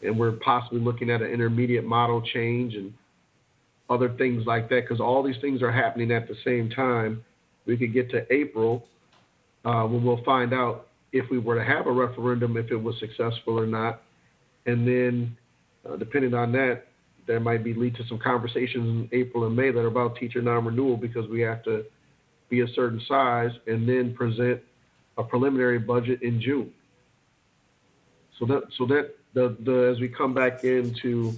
and we're possibly looking at an intermediate model change and other things like that, because all these things are happening at the same time. We could get to April when we'll find out if we were to have a referendum, if it was successful or not. And then depending on that, there might lead to some conversations in April and May that are about teacher non-renewal, because we have to be a certain size and then present a preliminary budget in June. So that as we come back into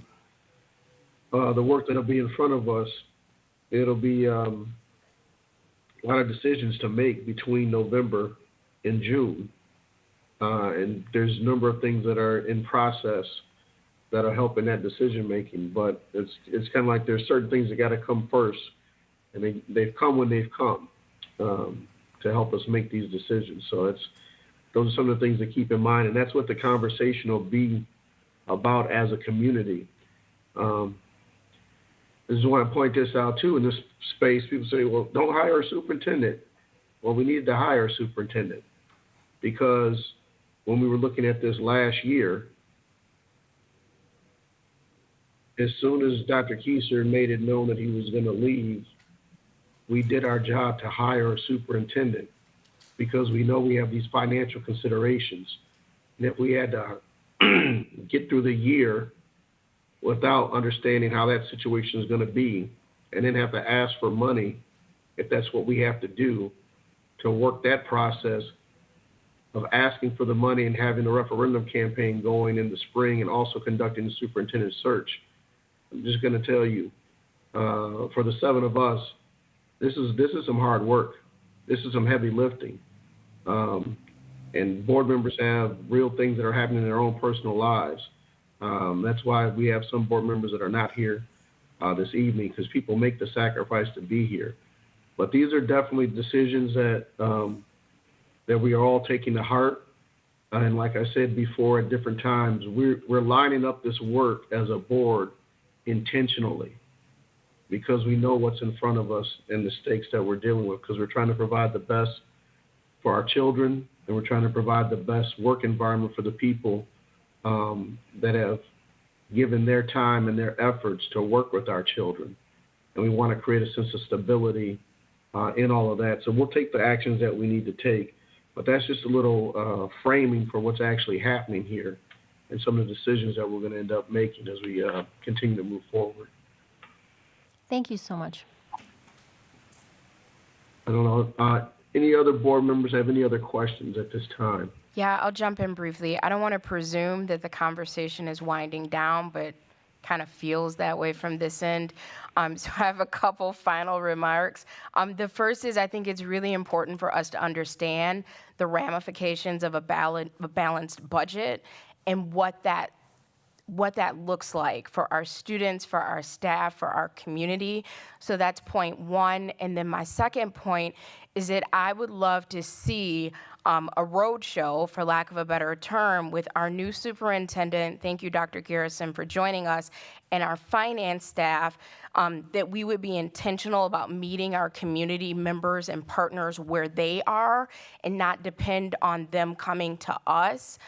the work that'll be in front of us, it'll be a lot of decisions to make between November and June. And there's a number of things that are in process that are helping that decision making. But it's kind of like there's certain things that got to come first, and they've come when they've come to help us make these decisions. So those are some of the things to keep in mind, and that's what the conversation will be about as a community. I just want to point this out too. In this space, people say, well, don't hire a superintendent. Well, we needed to hire a superintendent, because when we were looking at this last year, as soon as Dr. Kieser made it known that he was going to leave, we did our job to hire a superintendent, because we know we have these financial considerations. And if we had to get through the year without understanding how that situation is going to be, and then have to ask for money, if that's what we have to do to work that process of asking for the money and having a referendum campaign going in the spring and also conducting the superintendent search, I'm just going to tell you, for the 7 of us, this is some hard work. This is some heavy lifting. And board members have real things that are happening in their own personal lives. That's why we have some board members that are not here this evening, because people make the sacrifice to be here. But these are definitely decisions that we are all taking to heart. And like I said before, at different times, we're lining up this work as a board intentionally, because we know what's in front of us and the stakes that we're dealing with, because we're trying to provide the best for our children, and we're trying to provide the best work environment for the people that have given their time and their efforts to work with our children. And we want to create a sense of stability in all of that. So we'll take the actions that we need to take, but that's just a little framing for what's actually happening here and some of the decisions that we're going to end up making as we continue to move forward. Thank you so much. I don't know. Any other board members have any other questions at this time? Yeah, I'll jump in briefly. I don't want to presume that the conversation is winding down, but kind of feels that way from this end. So I have a couple final remarks. The first is I think it's really important for us to understand the ramifications of a balanced budget and what that looks like for our students, for our staff, for our community. So that's point one. And then my second point is that I would love to see a road show, for lack of a better term, with our new superintendent, thank you, Dr. Garrison, for joining us, and our finance staff, that we would be intentional about meeting our community members and partners where they are and not depend on them coming to us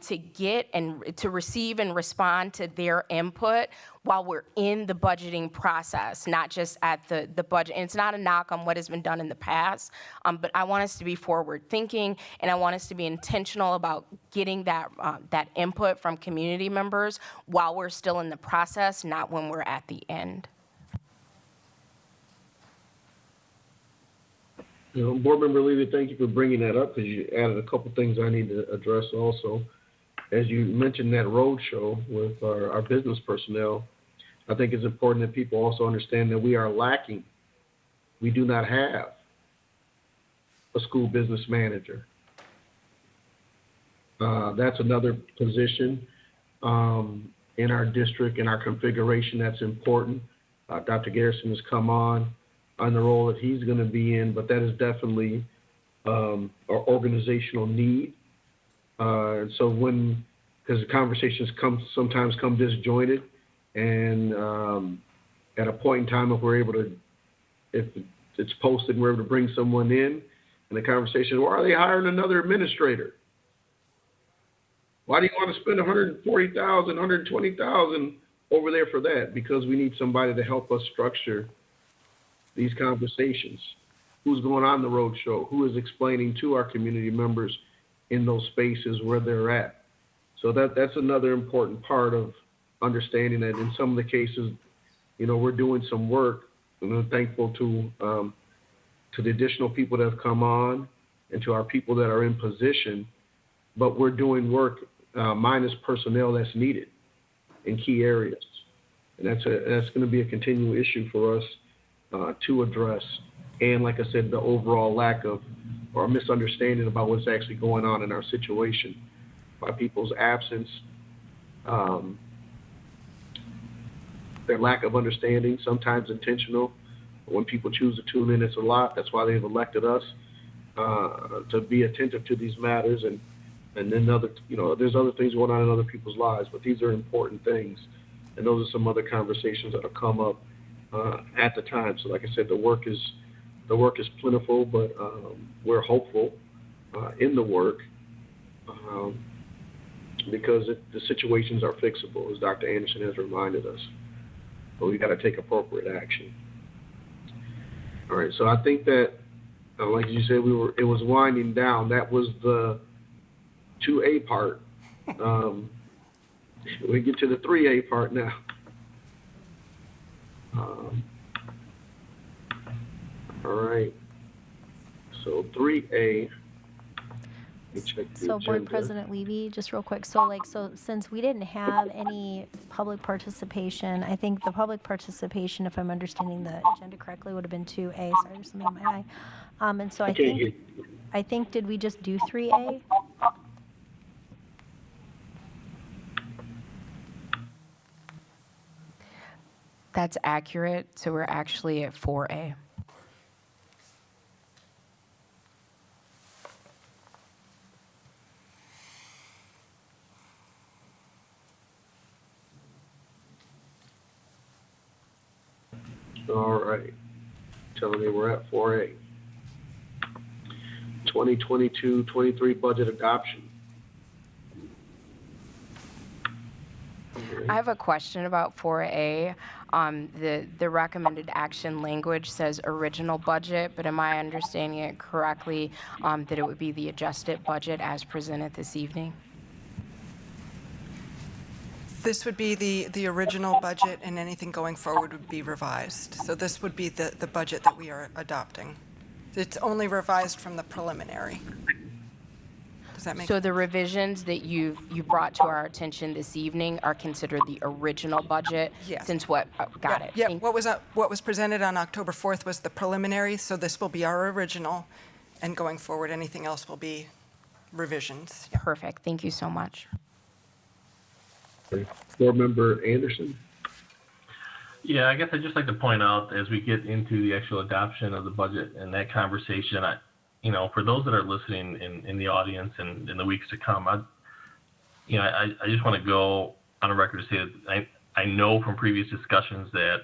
to get and to receive and respond to their input while we're in the budgeting process, not just at the budget. And it's not a knock on what has been done in the past, but I want us to be forward thinking, and I want us to be intentional about getting that input from community members while we're still in the process, not when we're at the end. Board Member Levy, thank you for bringing that up, because you added a couple things I need to address also. As you mentioned that road show with our business personnel, I think it's important that people also understand that we are lacking. We do not have a school business manager. That's another position in our district, in our configuration, that's important. Dr. Garrison has come on the role that he's going to be in, but that is definitely our organizational need. And so because the conversations sometimes come disjointed, and at a point in time, if it's posted and we're able to bring someone in, and the conversation, why are they hiring another administrator? Why do you want to spend $140,000, $120,000 over there for that? Because we need somebody to help us structure these conversations. Who's going on the road show? Who is explaining to our community members in those spaces where they're at? So that's another important part of understanding that in some of the cases, we're doing some work, and I'm thankful to the additional people that have come on and to our people that are in position, but we're doing work minus personnel that's needed in key areas. And that's going to be a continual issue for us to address. And like I said, the overall lack of or misunderstanding about what's actually going on in our situation by people's absence, their lack of understanding, sometimes intentional. When people choose to tune in, it's a lot. That's why they've elected us to be attentive to these matters. And then there's other things going on in other people's lives, but these are important things. And those are some other conversations that will come up at the time. So like I said, the work is plentiful, but we're hopeful in the work because the situations are fixable, as Dr. Anderson has reminded us. But we got to take appropriate action. All right, so I think that, like you said, it was winding down. That was the 2A part. We get to the 3A part now. All right. So 3A. Let me check the So Board agenda. President Levy, just real quick, so since we didn't have any public participation, I think the public participation, if I'm understanding the agenda correctly, would have been 2A. Sorry, there's something in my eye. And so I think, did we just do 3A? That's accurate, so we're actually at 4A. All right. Telling me we're at 4A. 2022-23 budget adoption. I have a question about 4A. The recommended action language says original budget, but am I understanding it correctly that it would be the adjusted budget as presented this evening? This would be the original budget, and anything going forward would be revised. So this would be the budget that we are adopting. It's only revised from the preliminary. Does that make So sense? the revisions that you brought to our attention this evening are considered the original budget? Yeah. Since what, got it. Yeah, Thank- what was presented on October 4th was the preliminary, so this will be our original, and going forward, anything else will be revisions. Yeah. Perfect, thank you so much. Board Member Anderson? Yeah, I guess I'd just like to point out as we get into the actual adoption of the budget and that conversation, for those that are listening in the audience and in the weeks to come, I just want to go on a record to say that I know from previous discussions that,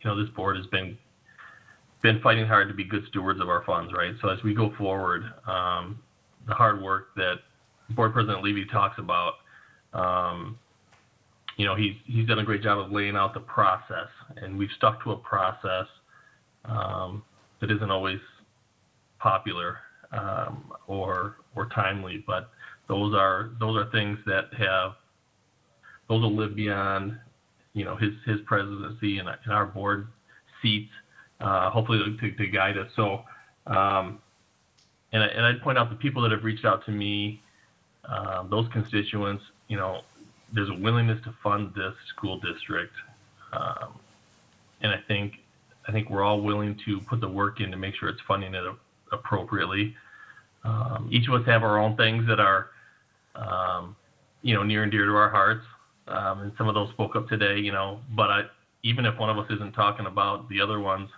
this board has been fighting hard to be good stewards of our funds, right? So as we go forward, the hard work that Board President Levy talks about, he's done a great job of laying out the process, and we've stuck to a process that isn't always popular or timely, but those are things that will live beyond his presidency and our board seats, hopefully to guide us. So and I'd point out the people that have reached out to me, those constituents, there's a willingness to fund this school district, and I think we're all willing to put the work in to make sure it's funding it appropriately. Each of us have our own things that are, near and dear to our hearts, and some of those spoke up today, but even if one of us isn't talking about the other one's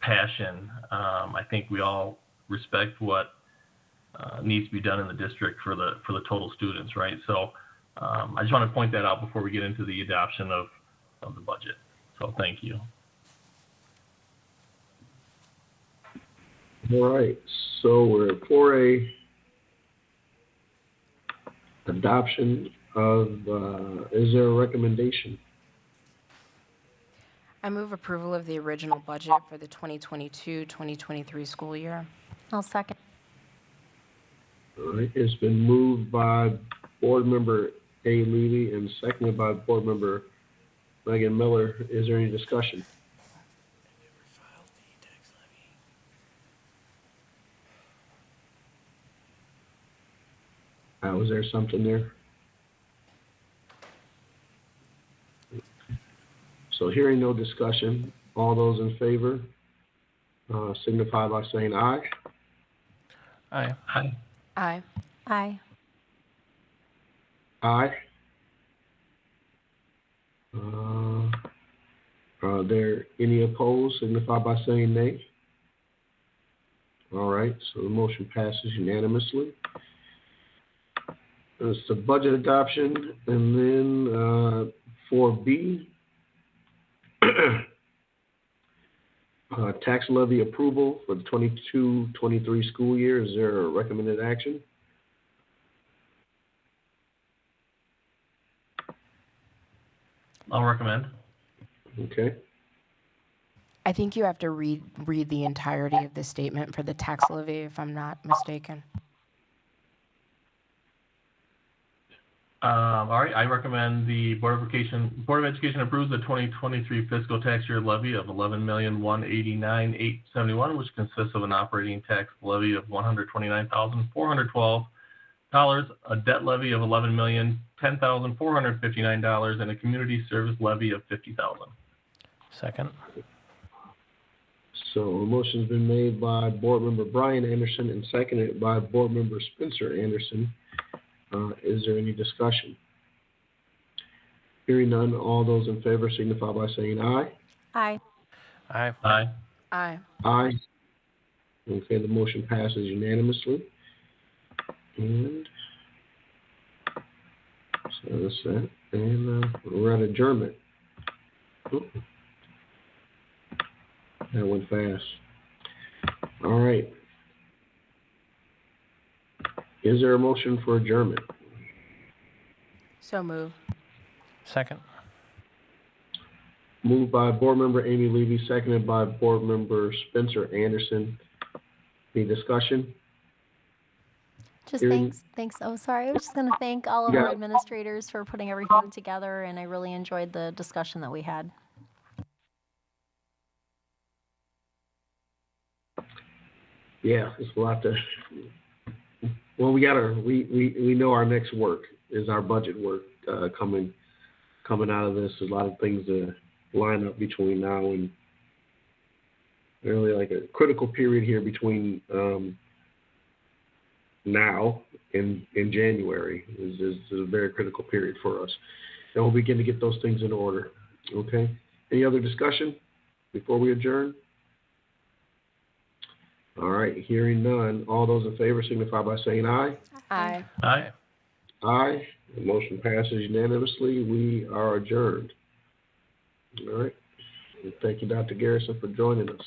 passion, I think we all respect what needs to be done in the district for the total students, right? So I just want to point that out before we get into the adoption of the budget. So thank you. All right, so we're at 4A, adoption of, is there a recommendation? I move approval of the original budget for the 2022-2023 school year. I'll second. All right, it's been moved by Board Member A. Levy and seconded by Board Member Megan Miller. Is there any discussion? Was there something there? So hearing no discussion, all those in favor signify by saying aye. Aye. Aye. Aye. Aye. Aye. Are there any opposed? Signify by saying nay. All right, so the motion passes unanimously. It's the budget adoption, and then 4B, tax levy approval for the 22-23 school year. Is there a recommended action? I'll recommend. Okay. I think you have to read the entirety of the statement for the tax levy, if I'm not mistaken. All right, I recommend the Board of Education approves the 2023 fiscal tax year levy of $11,189,871, which consists of an operating tax levy of $129,412, a debt levy of $11,010,459, and a community service levy of $50,000. Second. So a motion's been made by Board Member Brian Anderson and seconded by Board Member Spencer Anderson. Is there any discussion? Hearing none, all those in favor signify by saying aye. Aye. Aye. Aye. Aye. Aye. Okay, the motion passes unanimously. And so that's that. And we're at adjournment. Ooh. That went fast. All right. Is there a motion for adjournment? So move. Second. Moved by Board Member Amy Levy, seconded by Board Member Spencer Anderson. Any discussion? Just Hearing- thanks. Oh, sorry. I was just going to thank all of our Yeah. administrators for putting everything together, and I really enjoyed the discussion that we had. Yeah, it's a lot to, well, we know our next work is our budget work, coming out of this. There's a lot of things to line up between now and really like a critical period here between, now and in January is a very critical period for us. And we'll begin to get those things in order. Okay? Any other discussion before we adjourn? All right, hearing none. All those in favor signify by saying aye. Aye. Aye. Aye. The motion passes unanimously. We are adjourned. All right. And thank you, Dr. Garrison, for joining us.